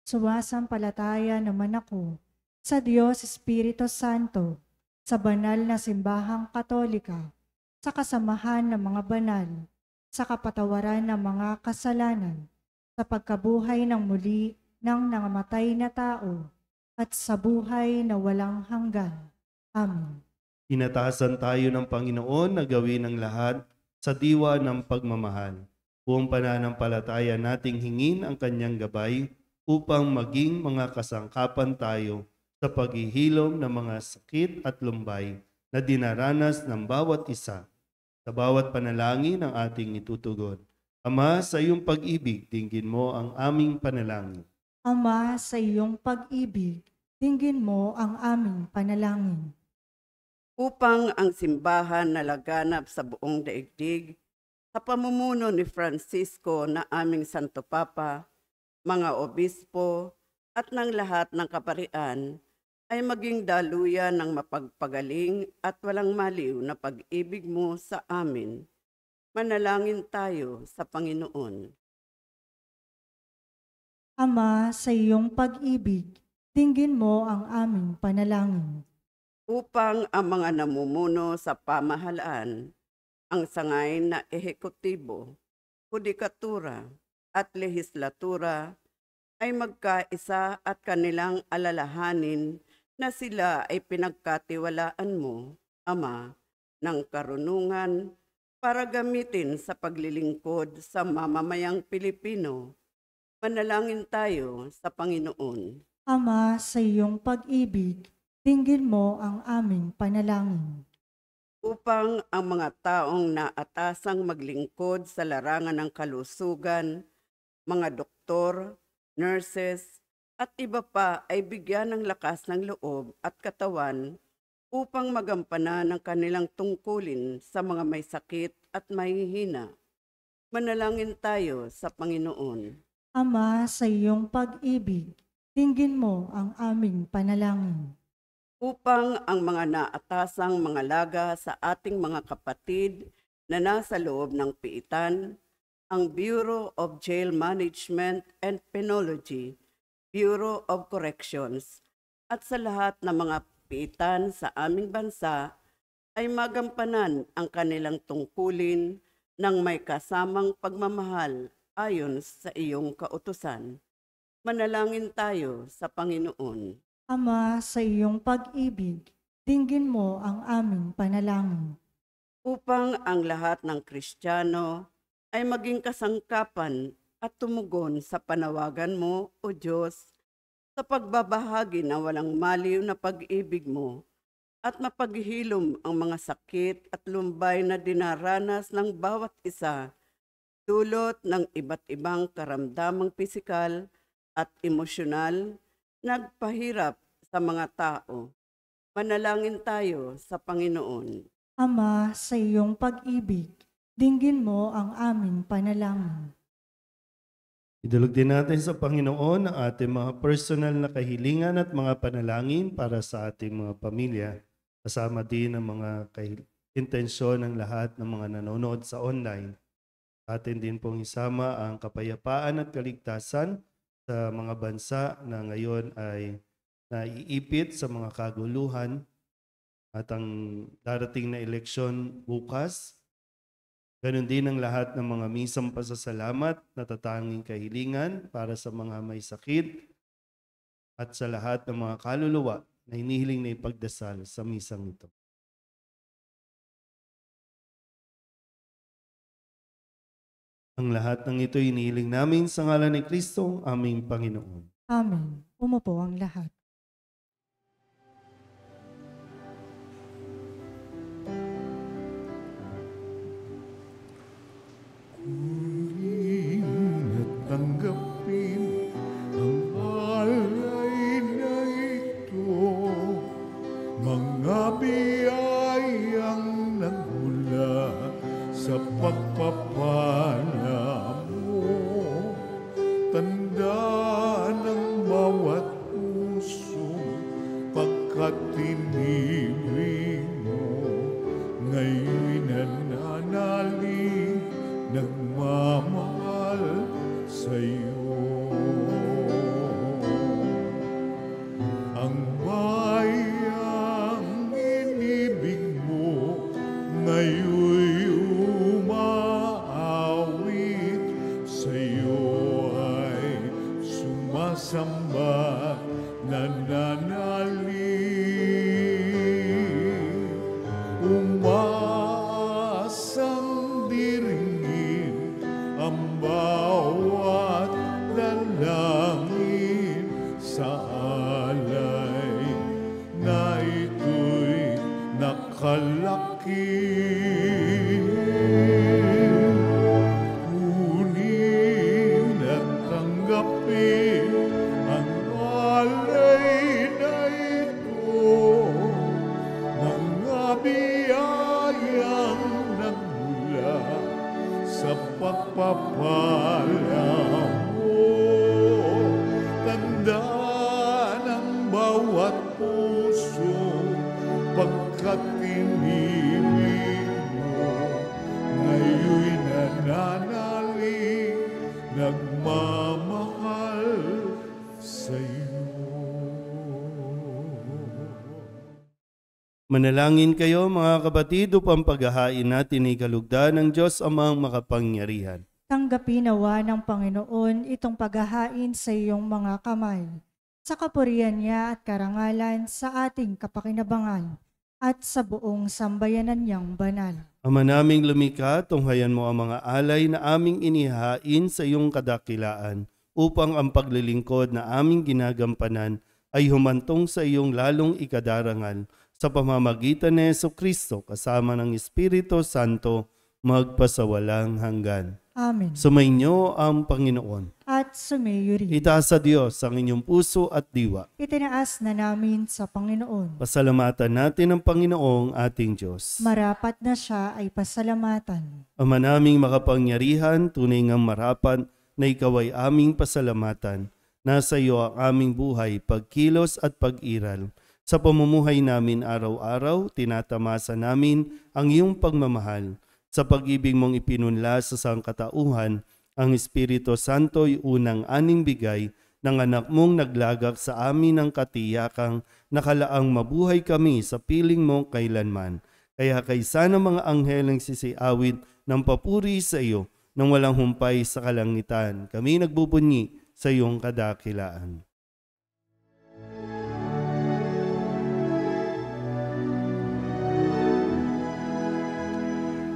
Sumasampalataya naman ako sa Diyos Espiritu Santo, sa banal na simbahang katolika, sa kasamahan ng mga banal, sa kapatawaran ng mga kasalanan, sa pagkabuhay ng muli ng nangamatay na tao, at sa buhay na walang hanggan. Amen. Inatasan tayo ng Panginoon na gawin ang lahat sa diwa ng pagmamahal. Buong pananampalataya nating hingin ang kanyang gabay upang maging mga kasangkapan tayo sa paghihilom ng mga sakit at lumbay na dinaranas ng bawat isa sa sa bawat panalangin ng ating itutugon. Ama, sa iyong pag-ibig, dinggin mo ang aming panalangin. Ama, sa iyong pag-ibig, dinggin mo ang aming panalangin. Upang ang simbahan na laganap sa buong daigdig, sa pamumuno ni Francisco na aming Santo Papa, mga obispo, at ng lahat ng kaparian, ay maging daluyan ng mapagpagaling at walang maliw na pag-ibig mo sa amin. Manalangin tayo sa Panginoon. Ama, sa iyong pag-ibig, dinggin mo ang aming panalangin. Upang ang mga namumuno sa pamahalaan, ang sangay na ehekutibo, hudikatura at lehislatura ay magkaisa at kanilang alalahanin na sila ay pinagkatiwalaan mo, Ama, ng karunungan para gamitin sa paglilingkod sa mamamayang Pilipino. Manalangin tayo sa Panginoon. Ama, sa iyong pag-ibig, dinggin mo ang aming panalangin. Upang ang mga taong naatasang maglingkod sa larangan ng kalusugan, mga doktor, nurses, at iba pa ay bigyan ng lakas ng loob at katawan upang magampanan ang kanilang tungkulin sa mga may sakit at mahihina. Manalangin tayo sa Panginoon. Ama, sa iyong pag-ibig, dinggin mo ang aming panalangin. Upang ang mga naatasang mga laga sa ating mga kapatid na nasa loob ng piitan, ang Bureau of Jail Management and Penology, Bureau of Corrections, at sa lahat ng mga piitan sa aming bansa ay magampanan ang kanilang tungkulin ng may kasamang pagmamahal ayon sa iyong kautusan. Manalangin tayo sa Panginoon. Ama, sa iyong pag-ibig, dinggin mo ang aming panalangin. Upang ang lahat ng Kristiyano ay maging kasangkapan at tumugon sa panawagan mo, O Diyos, sa pagbabahagi na walang maliw na pag-ibig mo at mapaghilom ang mga sakit at lumbay na dinaranas ng bawat isa, dulot ng iba't ibang karamdamang pisikal at emosyonal, nagpahirap sa mga tao. Manalangin tayo sa Panginoon. Ama, sa iyong pag-ibig, dinggin mo ang aming panalangin. Idulog din natin sa Panginoon ang ating mga personal na kahilingan at mga panalangin para sa ating mga pamilya. Kasama din ang mga intensyon ng lahat ng mga nanonood sa online. Atin din pong isama ang kapayapaan at kaligtasan sa mga bansa na ngayon ay naiipit sa mga kaguluhan at ang darating na eleksyon bukas. Ganon din ang lahat ng mga misang pasasalamat, natatanging kahilingan para sa mga may sakit at sa lahat ng mga kaluluwa na hinihiling na ipagdasal sa misang ito. Ang lahat ng ito hinihiling namin sa ngalan ni Kristo, aming Panginoon. Amen. Umupo ang lahat. Tanggapin ang alay na ito, mga biyayang nagmula sa pagpapala mo. Tanda ng bawat pusong pagkatinibig mo, ngayon'y nananalig, nagmamahal sa'yo. Ang bayang inibig mo ngayon'y umaawit, sa'yo ay sumasamba, nananalig. Umaasang diringin ang bawat dalangin sa alay na ito'y nakalakip. pagpapala mo. Tanda ng bawat puso pagkat inibig mo. Ngayon'y nananalig, nagmamahal sa'yo. Manalangin kayo mga kapatid upang paghahain natin ay kalugdan ng Diyos Amang makapangyarihan. Tanggapin nawa ng Panginoon itong paghahain sa iyong mga kamay, sa kapurihan niya at karangalan sa ating kapakinabangan at sa buong sambayanan niyang banal. Ama naming lumikha, tunghayan mo ang mga alay na aming inihain sa iyong kadakilaan upang ang paglilingkod na aming ginagampanan ay humantong sa iyong lalong ikadarangal sa pamamagitan ni Jesucristo kasama ng Espiritu Santo magpasawalang hanggan. Amen. Sumainyo ang Panginoon. At sumayo rin. Itaas sa Diyos ang inyong puso at diwa. Itinaas na namin sa Panginoon. Pasalamatan natin ang Panginoong ating Diyos. Marapat na siya ay pasalamatan. Ama naming makapangyarihan, tunay ngang marapat na ikaw ay aming pasalamatan. Nasa iyo ang aming buhay, pagkilos at pag-iral. Sa pamumuhay namin araw-araw, tinatamasa namin ang iyong pagmamahal. Sa pag-ibig mong ipinunla sa sangkatauhan, ang Espiritu Santo'y unang aning bigay ng anak mong naglagak sa amin ng katiyakang nakalaang mabuhay kami sa piling mo kailanman. Kaya kaysa ng mga anghel ang sisiawit ng papuri sa iyo nang walang humpay sa kalangitan, kami nagbubunyi sa iyong kadakilaan.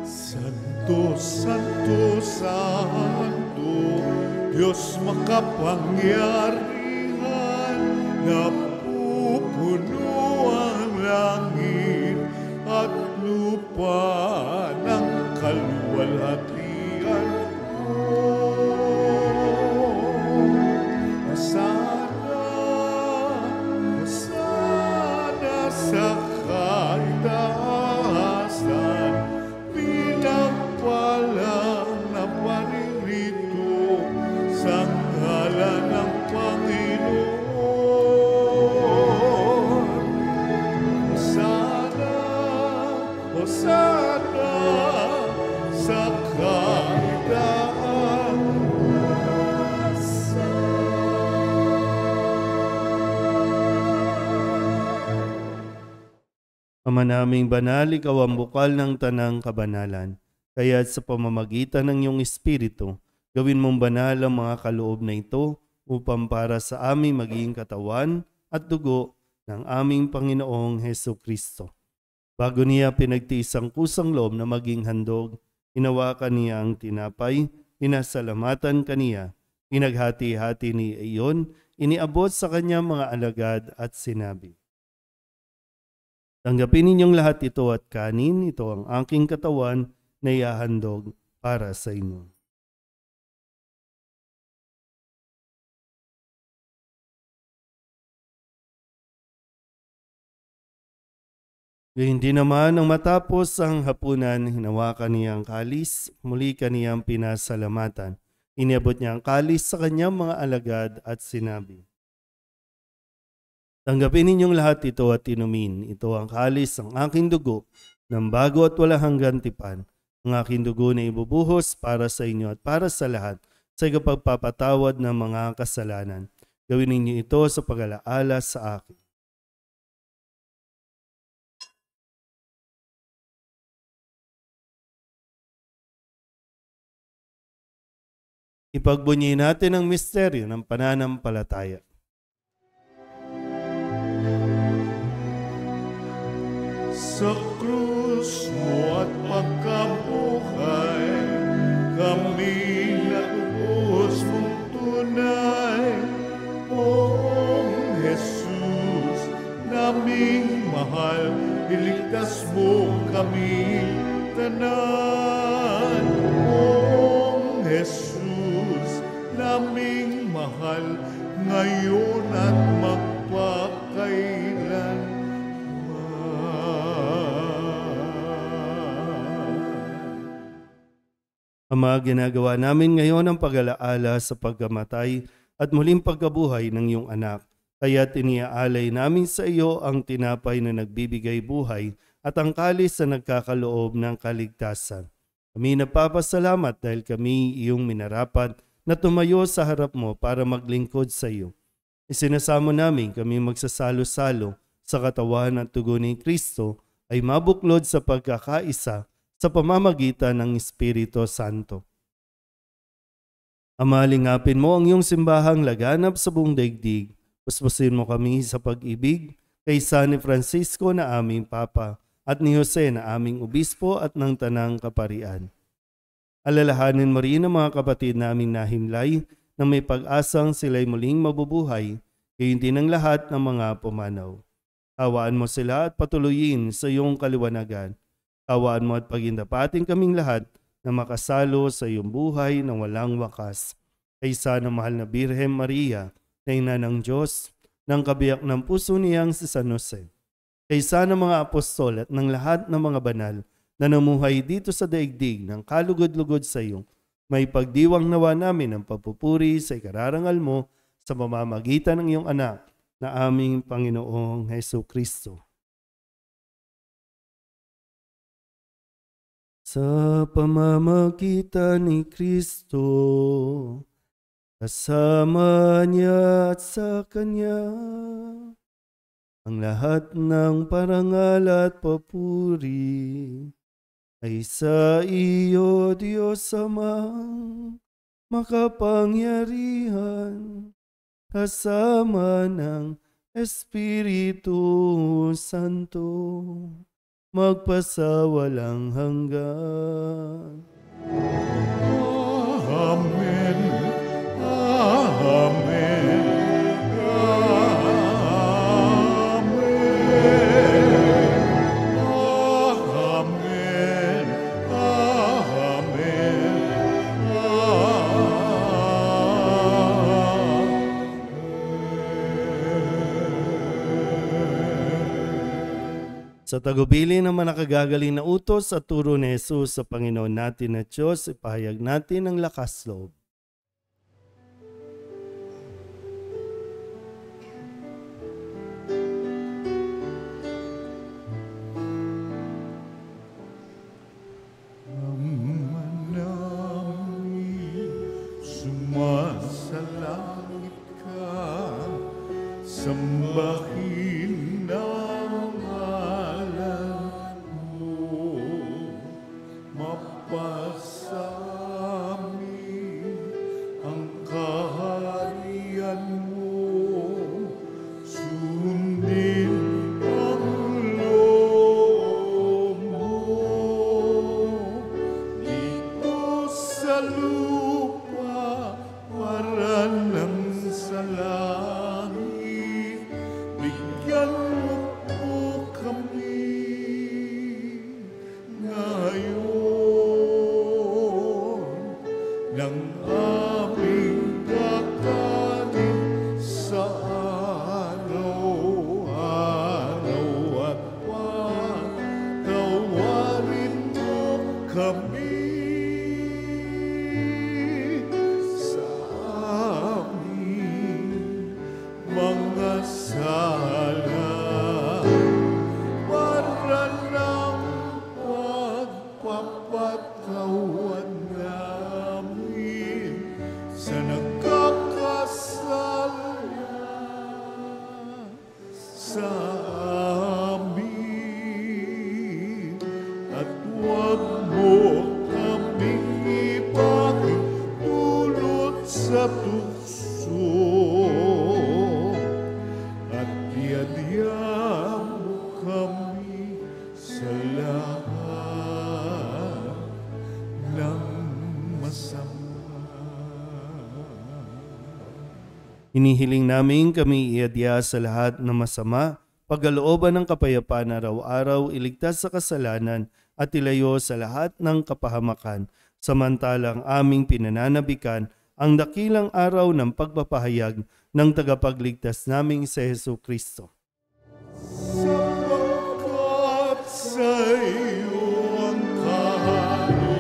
Santo, Santo, Santo, Diyos makapangyarihan, napupuno ang langit at lupa ng kaluwalhatian mo. Hosana, Hosana sa kaitaasan, pinagpalang na paririto sa ngalan ng Panginoon. Hosana, Hosana sa kaitaasan. Ama naming banal, ikaw ang bukal ng tanang kabanalan. Kaya sa pamamagitan ng iyong Espiritu, gawin mong banal ang mga kaloob na ito upang para sa aming maging katawan at dugo ng aming Panginoong Hesukristo. Bago niya pinagtiis ang kusang loob na maging handog, hinawakan niya ang tinapay, pinasalamatan kaniya, pinaghati-hati ni iyon, iniabot sa kanyang mga alagad at sinabi, tanggapin ninyong lahat ito at kanin, ito ang aking katawan na ihahandog para sa inyo. Gayun din naman, nang matapos ang hapunan, hinawakan niya ang kalis, muli kaniyang pinasalamatan. Iniabot niya ang kalis sa kanyang mga alagad at sinabi, tanggapin ninyong lahat ito at inumin. Ito ang kalis ng aking dugo, ng bago at walang hanggang tipan. Ang aking dugo na ibubuhos para sa inyo at para sa lahat sa ikapagpapatawad ng mga kasalanan. Gawin ninyo ito sa pag-alaala sa akin. Ipagbunyi natin ang misteryo ng pananampalataya. Sa krus mo at pagkabuhay, kami nagubos mong tunay. Poong Jesus, naming mahal, iligtas mo kami tanan. Poong Jesus, naming mahal, ngayon at magpakailan. Ama, ginagawa namin ngayon ang pag-alaala sa pagkamatay at muling pagkabuhay ng iyong anak. Kaya tiniaalay namin sa iyo ang tinapay na nagbibigay buhay at ang kalis na nagkakaloob ng kaligtasan. Kami nagpapasalamat dahil kami iyong minarapat na tumayo sa harap mo para maglingkod sa iyo. Isinasamo namin kami magsasalo-salo sa katawan at tugon ni Kristo ay mabuklod sa pagkakaisa sa pamamagitan ng Espiritu Santo. Ama, lingapin mo ang iyong simbahang laganap sa buong daigdig. Puspusin mo kami sa pag-ibig kay San Francisco na aming Papa at ni Jose na aming Obispo at ng Tanang Kaparian. Alalahanin mo rin ang mga kapatid naming nahimlay na may pag-asang sila'y muling mabubuhay, gayon din ang lahat ng mga pumanaw. Hawaan mo sila at patuloyin sa iyong kaliwanagan. Hawaan mo at pagindapatin kaming lahat na makasalo sa iyong buhay na walang wakas. Kaysa ng mahal na Birhen Maria, na ina ng Diyos, ng kabiyak ng puso niyang si San Jose. Kaysa ng mga apostol at ng lahat ng mga banal na namuhay dito sa daigdig ng kalugod-lugod sa iyo, may pagdiwang nawa namin ang papupuri sa ikararangal mo sa pamamagitan ng iyong anak na aming Panginoong Hesus Kristo. Sa pamamagitan ni Kristo, kasama niya at sa Kanya, ang lahat ng parangal at papuri ay sa iyo, Diyos Amang makapangyarihan, kasama ng Espiritu Santo, magpasawalang hanggan. Amen. Amen. Sa tagubili ng manakagagaling na utos at turo ni Jesus sa Panginoon natin at Diyos, ipahayag natin ang lakas loob. Sumasalangit ka, sambahin ang ngalan mo, mapasami ang kaharian mo, sundin ang loob mo, dito sa lupa para lang sa langit, bigyan mo po kami ngayon ng aming kakanin sa araw-araw at patawarin mo kami sa aming mga sala, para ng pagpapatawad namin sa nagkakasala sa amin, at huwag mo kaming ipahintulot sa tukso, at iadya mo kami sa lahat ng masama. Hinihiling namin kami iadya sa lahat ng masama, pagkalooban ng kapayapaan araw-araw, iligtas sa kasalanan at ilayo sa lahat ng kapahamakan, samantalang aming pinananabikan ang dakilang araw ng pagpapahayag ng tagapagligtas naming si Hesus Kristo. Sapagkat sa iyo ang kaharian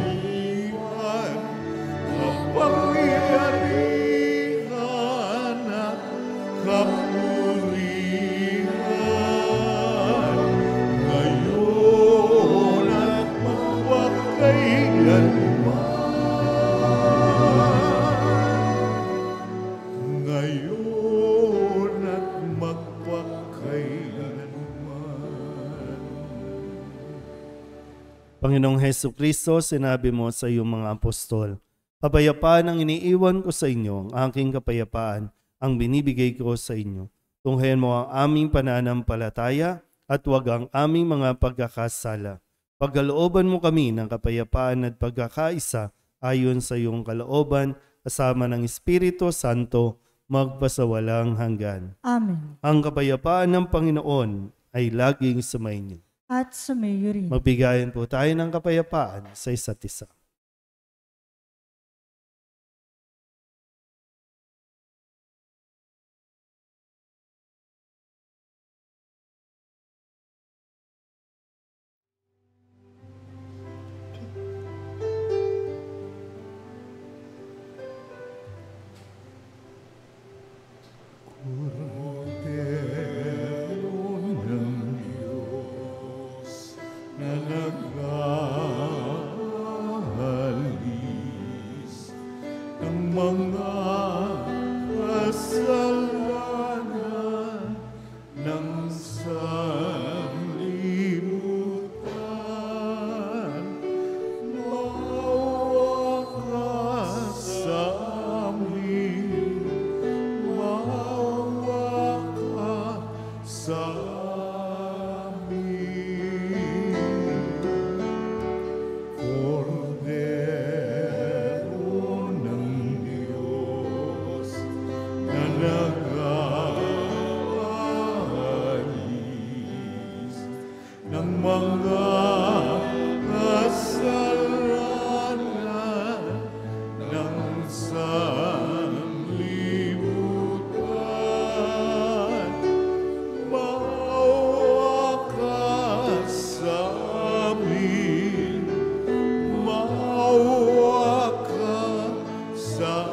Panginoong Heso Kristo, sinabi mo sa iyong mga apostol, kapayapaan ang iniiwan ko sa inyo, ang aking kapayapaan ang binibigay ko sa inyo. Tunghayan mo ang aming pananampalataya at huwag ang aming mga pagkakasala. Pagkalooban mo kami ng kapayapaan at pagkakaisa ayon sa iyong kalooban, kasama ng Espiritu Santo, magpasawalang hanggan. Amen. Ang kapayapaan ng Panginoon ay laging sumainyo. At sumayo rin. Magbigayan po tayo ng kapayapaan sa isa't isa. Cordero ng Diyos na nag-aalis ng mga kasalanan ng sanlibutan. Maawa ka sa amin, maawa ka sa amin. Cordero ng Diyos na nag-aalis ng mga kasalanan ng sanlibutan. Maawa ka sa amin, maawa ka sa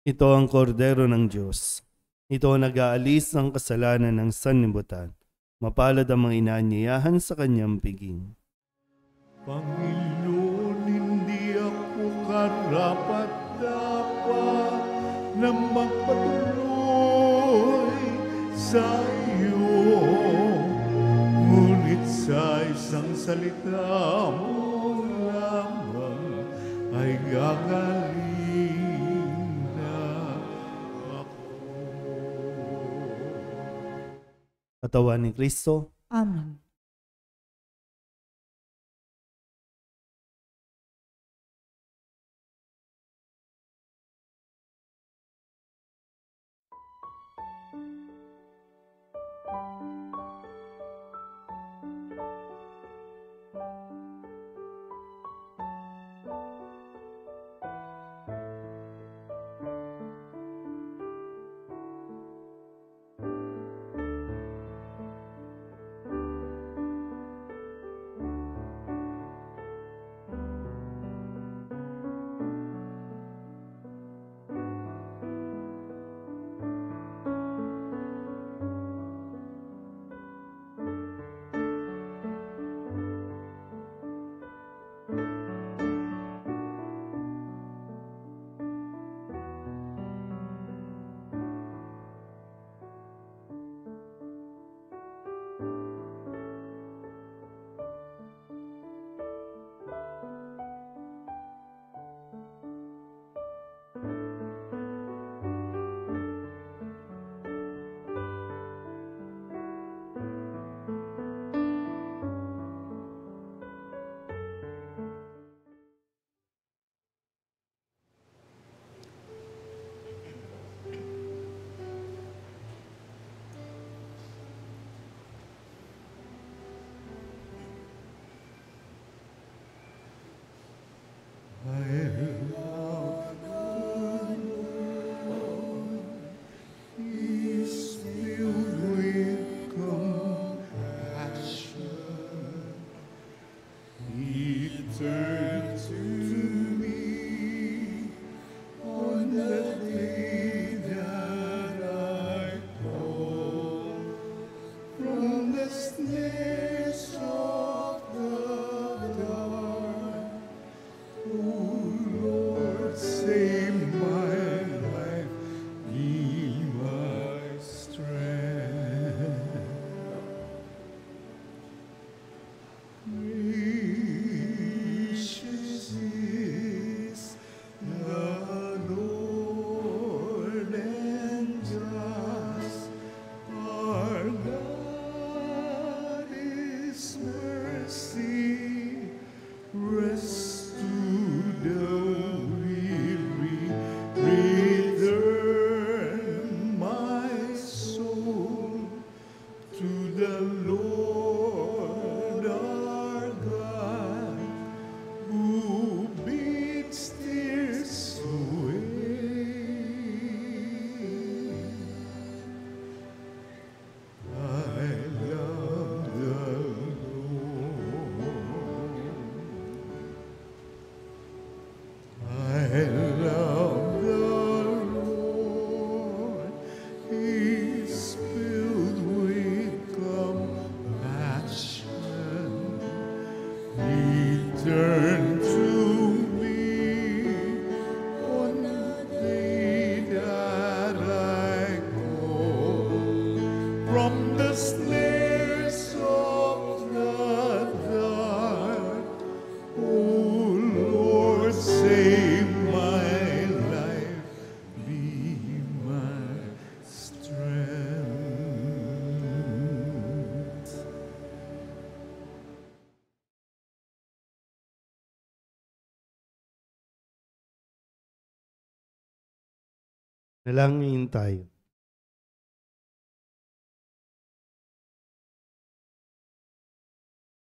Ito ang kordero ng Diyos. Ito ang nag-aalis ng kasalanan ng sanlibutan. Mapalad ang mga inaanyayahan sa kanyang piging. Panginoon, hindi ako karapat-dapat na magpatuloy sa iyo. Ngunit sa isang salita mo lamang ay gagaling na ako. Katawan ni Kristo, Amen. from the snares of the dark. Oh Lord, save my life, be my strength. Nalangin tayo.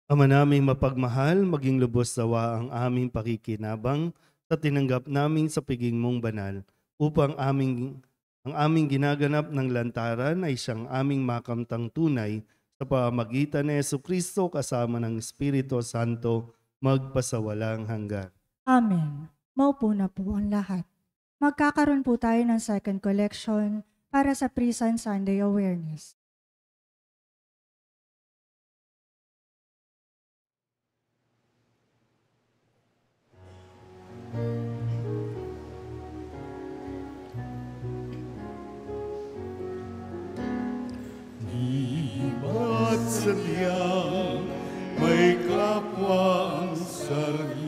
Ama naming mapagmahal, maging lubos sawa ang aming pakikinabang sa tinanggap namin sa piging mong banal upang ang aming ginaganap ng lantaran ay siyang aming makamtang tunay sa pamamagitan ni Jesucristo kasama ng Espiritu Santo magpasawalang hanggan. Amen. Maupo na po ang lahat. Magkakaroon po tayo ng second collection para sa Prison Sunday Awareness. Ba't sadyang may kapwa ang sariling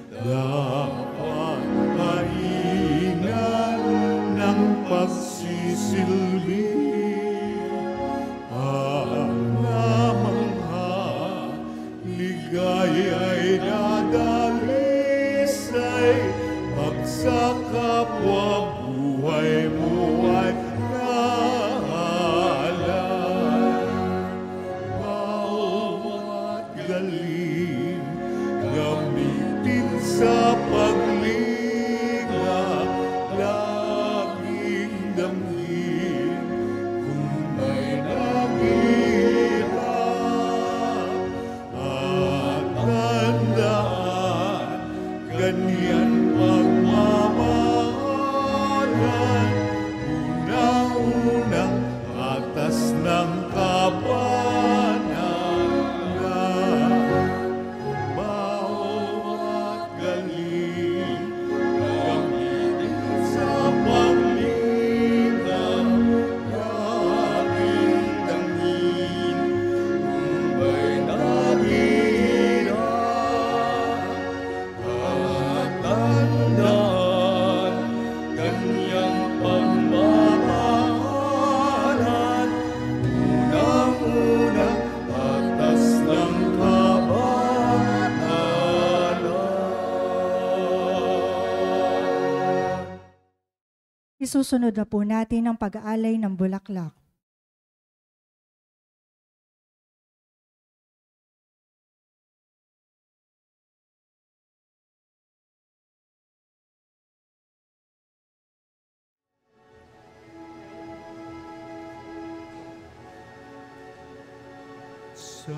dapat kainan ng pagsisilbi? Ang namangha, ligaya'y dadalisay, pag sa kapwa buhay mo ay galing gamitin sa pagliga, laging damhin kung may naghihirap. At tandaan, ganyan pagmamahalan, unang-unang atas ng kabanan. Isusunod na po natin ang pag-aalay ng bulaklak. Sa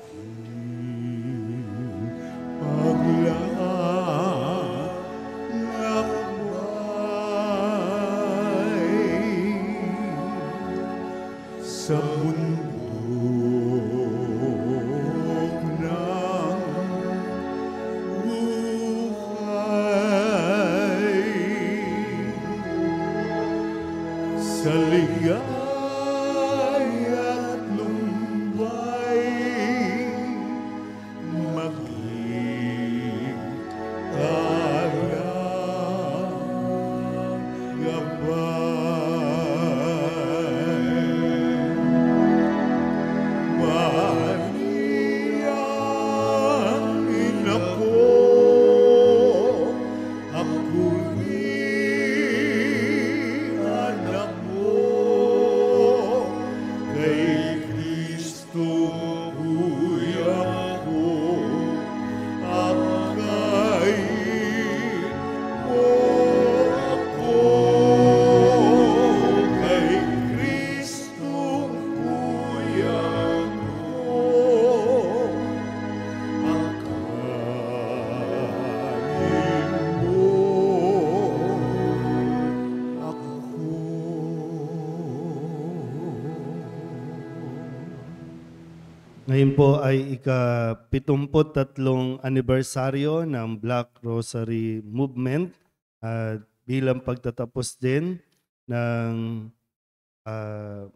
aking paglalakbay sa bundok ng buhay, sa ligaya't lumbay, maging talang gabay. Mariyang ina ko, ako'y anak mo, kay Kristo ko'y ako, at kay mo ako, kay Kristo ko'y ako, akayin mo ako. Ngayon po ay ika-73 anibersaryo ng Black Rosary Movement at bilang pagtatapos din ng ah,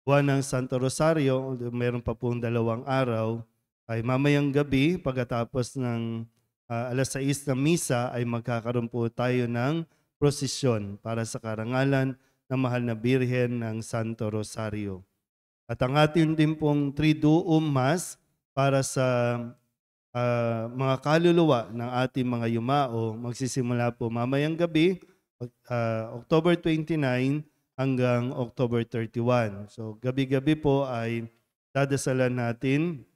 buwan ng Santo Rosario, although meron pa pong 2 araw, ay mamayang gabi pagkatapos ng alas 6 na misa ay magkakaroon po tayo ng prosesyon para sa karangalan ng mahal na Birhen ng Santo Rosario. At ang ating din pong Triduum Mass para sa mga kaluluwa ng ating mga yumao magsisimula po mamayang gabi, October 29 hanggang October 31. So gabi-gabi po ay dadasalan natin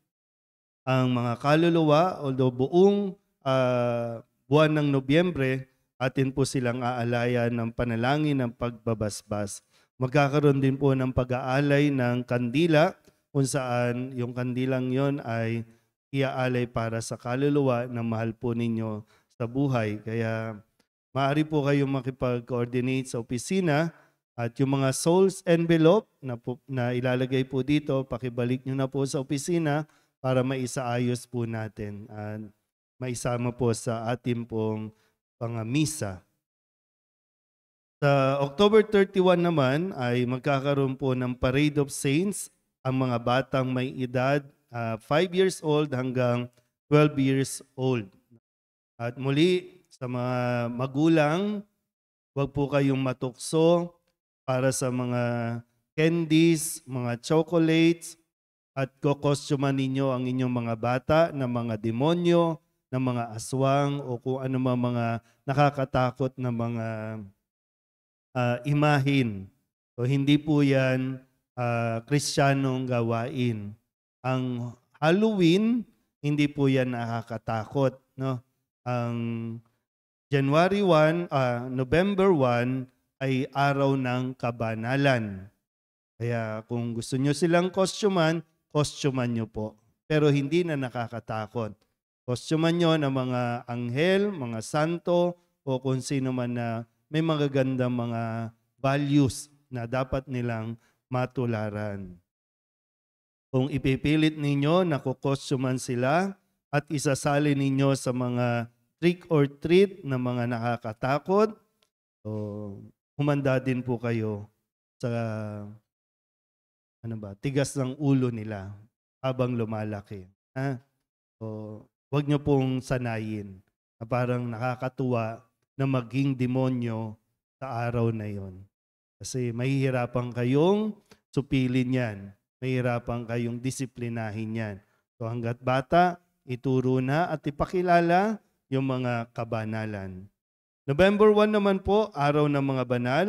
ang mga kaluluwa, although buong buwan ng Nobyembre, atin po silang aalayan ng panalangin ng pagbabasbas. Magkakaroon din po ng pag-aalay ng kandila, kung saan yung kandilang yon ay iaalay para sa kaluluwa na mahal po ninyo sa buhay. Kaya maaari po kayong makipag-coordinate sa opisina at yung mga souls envelope na ilalagay po dito, pakibalik nyo na po sa opisina para maisaayos po natin at maisama po sa ating pong pangamisa. Sa October 31 naman ay magkakaroon po ng Parade of Saints ang mga batang may edad 5 years old hanggang 12 years old. At muli sa mga magulang, huwag po kayong matukso para sa mga candies, mga chocolates, at kokostyuman ninyo ang inyong mga bata na mga demonyo, na mga aswang o kung ano mga nakakatakot na mga imahin. So hindi po yan Kristiyanong gawain. Ang Halloween, hindi po yan nakakatakot. No? Ang November 1 ay araw ng kabanalan. Kaya kung gusto nyo silang kostyuman nyo po. Pero hindi na nakakatakot. Kostyuman nyo ng mga anghel, mga santo, o kung sino man na may magagandang mga values na dapat nilang matularan. Kung ipipilit ninyo na kukostyuman sila at isasali ninyo sa mga trick or treat na mga nakakatakot, so humanda din po kayo sa tigas ng ulo nila habang lumalaki. So, huwag nyo pong sanayin na parang nakakatuwa na maging demonyo sa araw na yon. Kasi mahihirapan kayong supilin yan. Mahihirapan kayong disiplinahin yan. So hanggat bata, ituro na at ipakilala yung mga kabanalan. November 1 naman po, araw ng mga banal.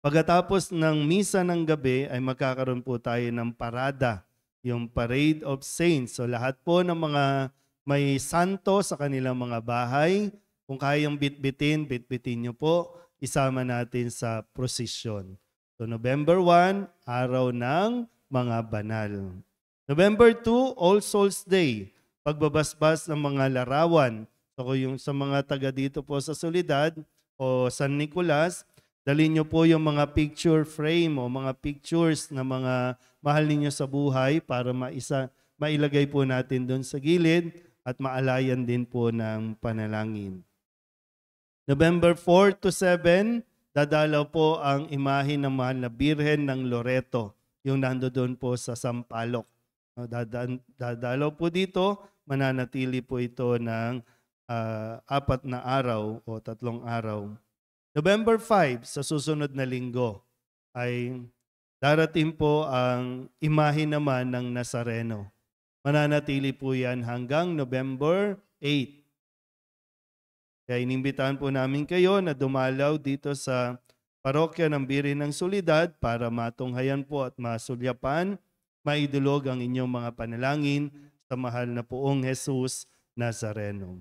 Pagkatapos ng misa ng gabi ay magkakaroon po tayo ng parada, yung Parade of Saints. So lahat po ng mga may santo sa kanilang mga bahay, kung kayang bitbitin nyo po, isama natin sa prosesyon. So November 1, araw ng mga banal. November 2, All Souls Day, pagbabasbas ng mga larawan. So yung sa mga taga dito po sa Soledad o San Nicolas, dalhin nyo po yung mga picture frame o mga pictures na mga mahal ninyo sa buhay para mailagay po natin doon sa gilid at maalayan din po ng panalangin. November 4 to 7, dadalaw po ang imahe ng mahal na Birhen ng Loreto, yung nandoon po sa Sampaloc. Dadalaw po dito, mananatili po ito ng 4 na araw o 3 araw. November 5, sa susunod na linggo, ay darating po ang imahe naman ng Nazareno. Mananatili po yan hanggang November 8. Kaya inimbitahan po namin kayo na dumalaw dito sa parokya ng Birhen ng Soledad para matunghayan po at masulyapan, maidulog ang inyong mga panalangin sa mahal na poong Jesus Nazareno.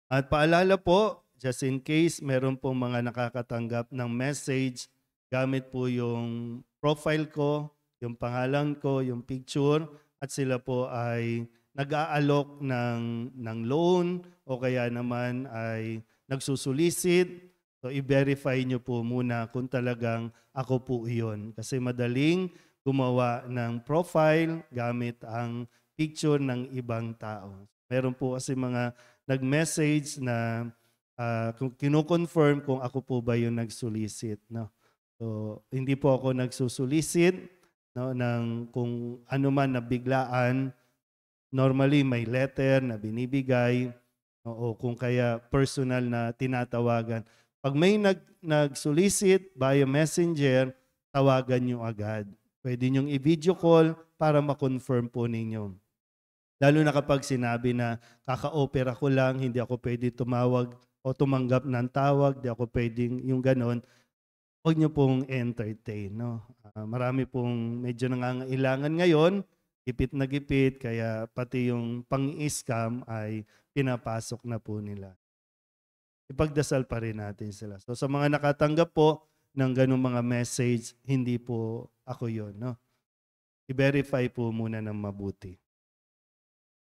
At paalala po, just in case meron pong mga nakakatanggap ng message, gamit po yung profile ko, yung pangalan ko, yung picture, at sila po ay nag-aalok ng loan o kaya naman ay nagsusulisit. So i-verify nyo po muna kung talagang ako po iyon. Kasi madaling gumawa ng profile gamit ang picture ng ibang tao. Meron po kasi mga nag-message na kung kino-confirm kung ako po ba yung nagsolicit, no? So, hindi po ako nagsusulisit, no, ng kung ano man na biglaan. Normally may letter na binibigay, no, o kung kaya personal na tinatawagan. Pag may nag-solicit via messenger, tawagan nyo agad. Pwede nyong i-video call para ma-confirm po ninyo. Lalo na kapag sinabi na kaka-opera ko lang, hindi ako pwede tumawag o tumanggap ng tawag, hindi ako pwedeng yung ganon, huwag nyo pong entertain. No? Marami pong medyo nangangailangan ngayon, gipit na gipit, kaya pati yung pang-scam ay pinapasok na po nila. Ipagdasal pa rin natin sila. So sa mga nakatanggap po ng ganung mga message, hindi po ako yon, no? I-verify po muna ng mabuti.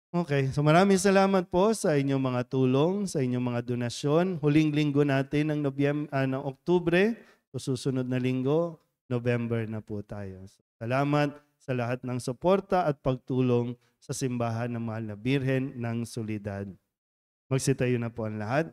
Okay, so maraming salamat po sa inyong mga tulong, sa inyong mga donasyon. Huling linggo natin ng Oktubre, so susunod na linggo, November na po tayo. So, salamat sa lahat ng suporta at pagtulong sa simbahan ng Mahal na Birhen ng Soledad. Magsitayo na po ang lahat.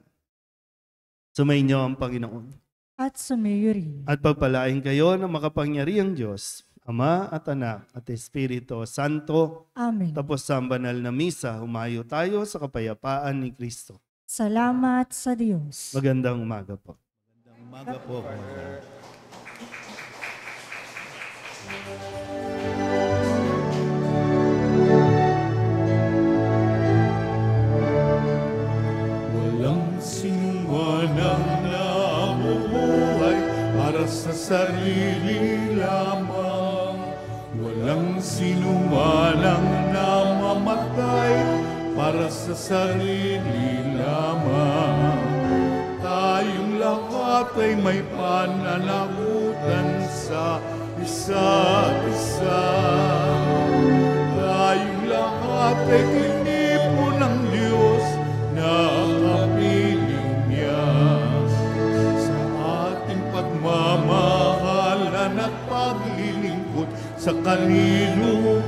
Sumainyo ang Panginoon. At sumayo rin. At pagpalain kayo ng makapangyarihang Diyos, Ama at Anak at Espiritu Santo. Amen. Tapos sa banal na misa, humayo tayo sa kapayapaan ni Kristo. Salamat sa Diyos. Magandang umaga po. Magandang umaga po. Walang sinumanang nabubuhay para sa sarili lamang. Walang sinumanang namamatay para sa sarili lamang. Tayong lahat ay may pananagutan sa isa't isa. Tayong lahat ay tinipo ng Diyos na kapiling niya. Sa ating pagmamahalan at paglilingkod sa kaniluman,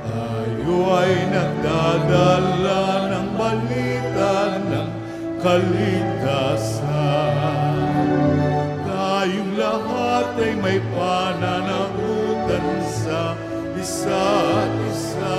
tayo ay nagdadala ng balita ng kaligtasan. Tayong lahat ay may pananagutan sa isa't isa.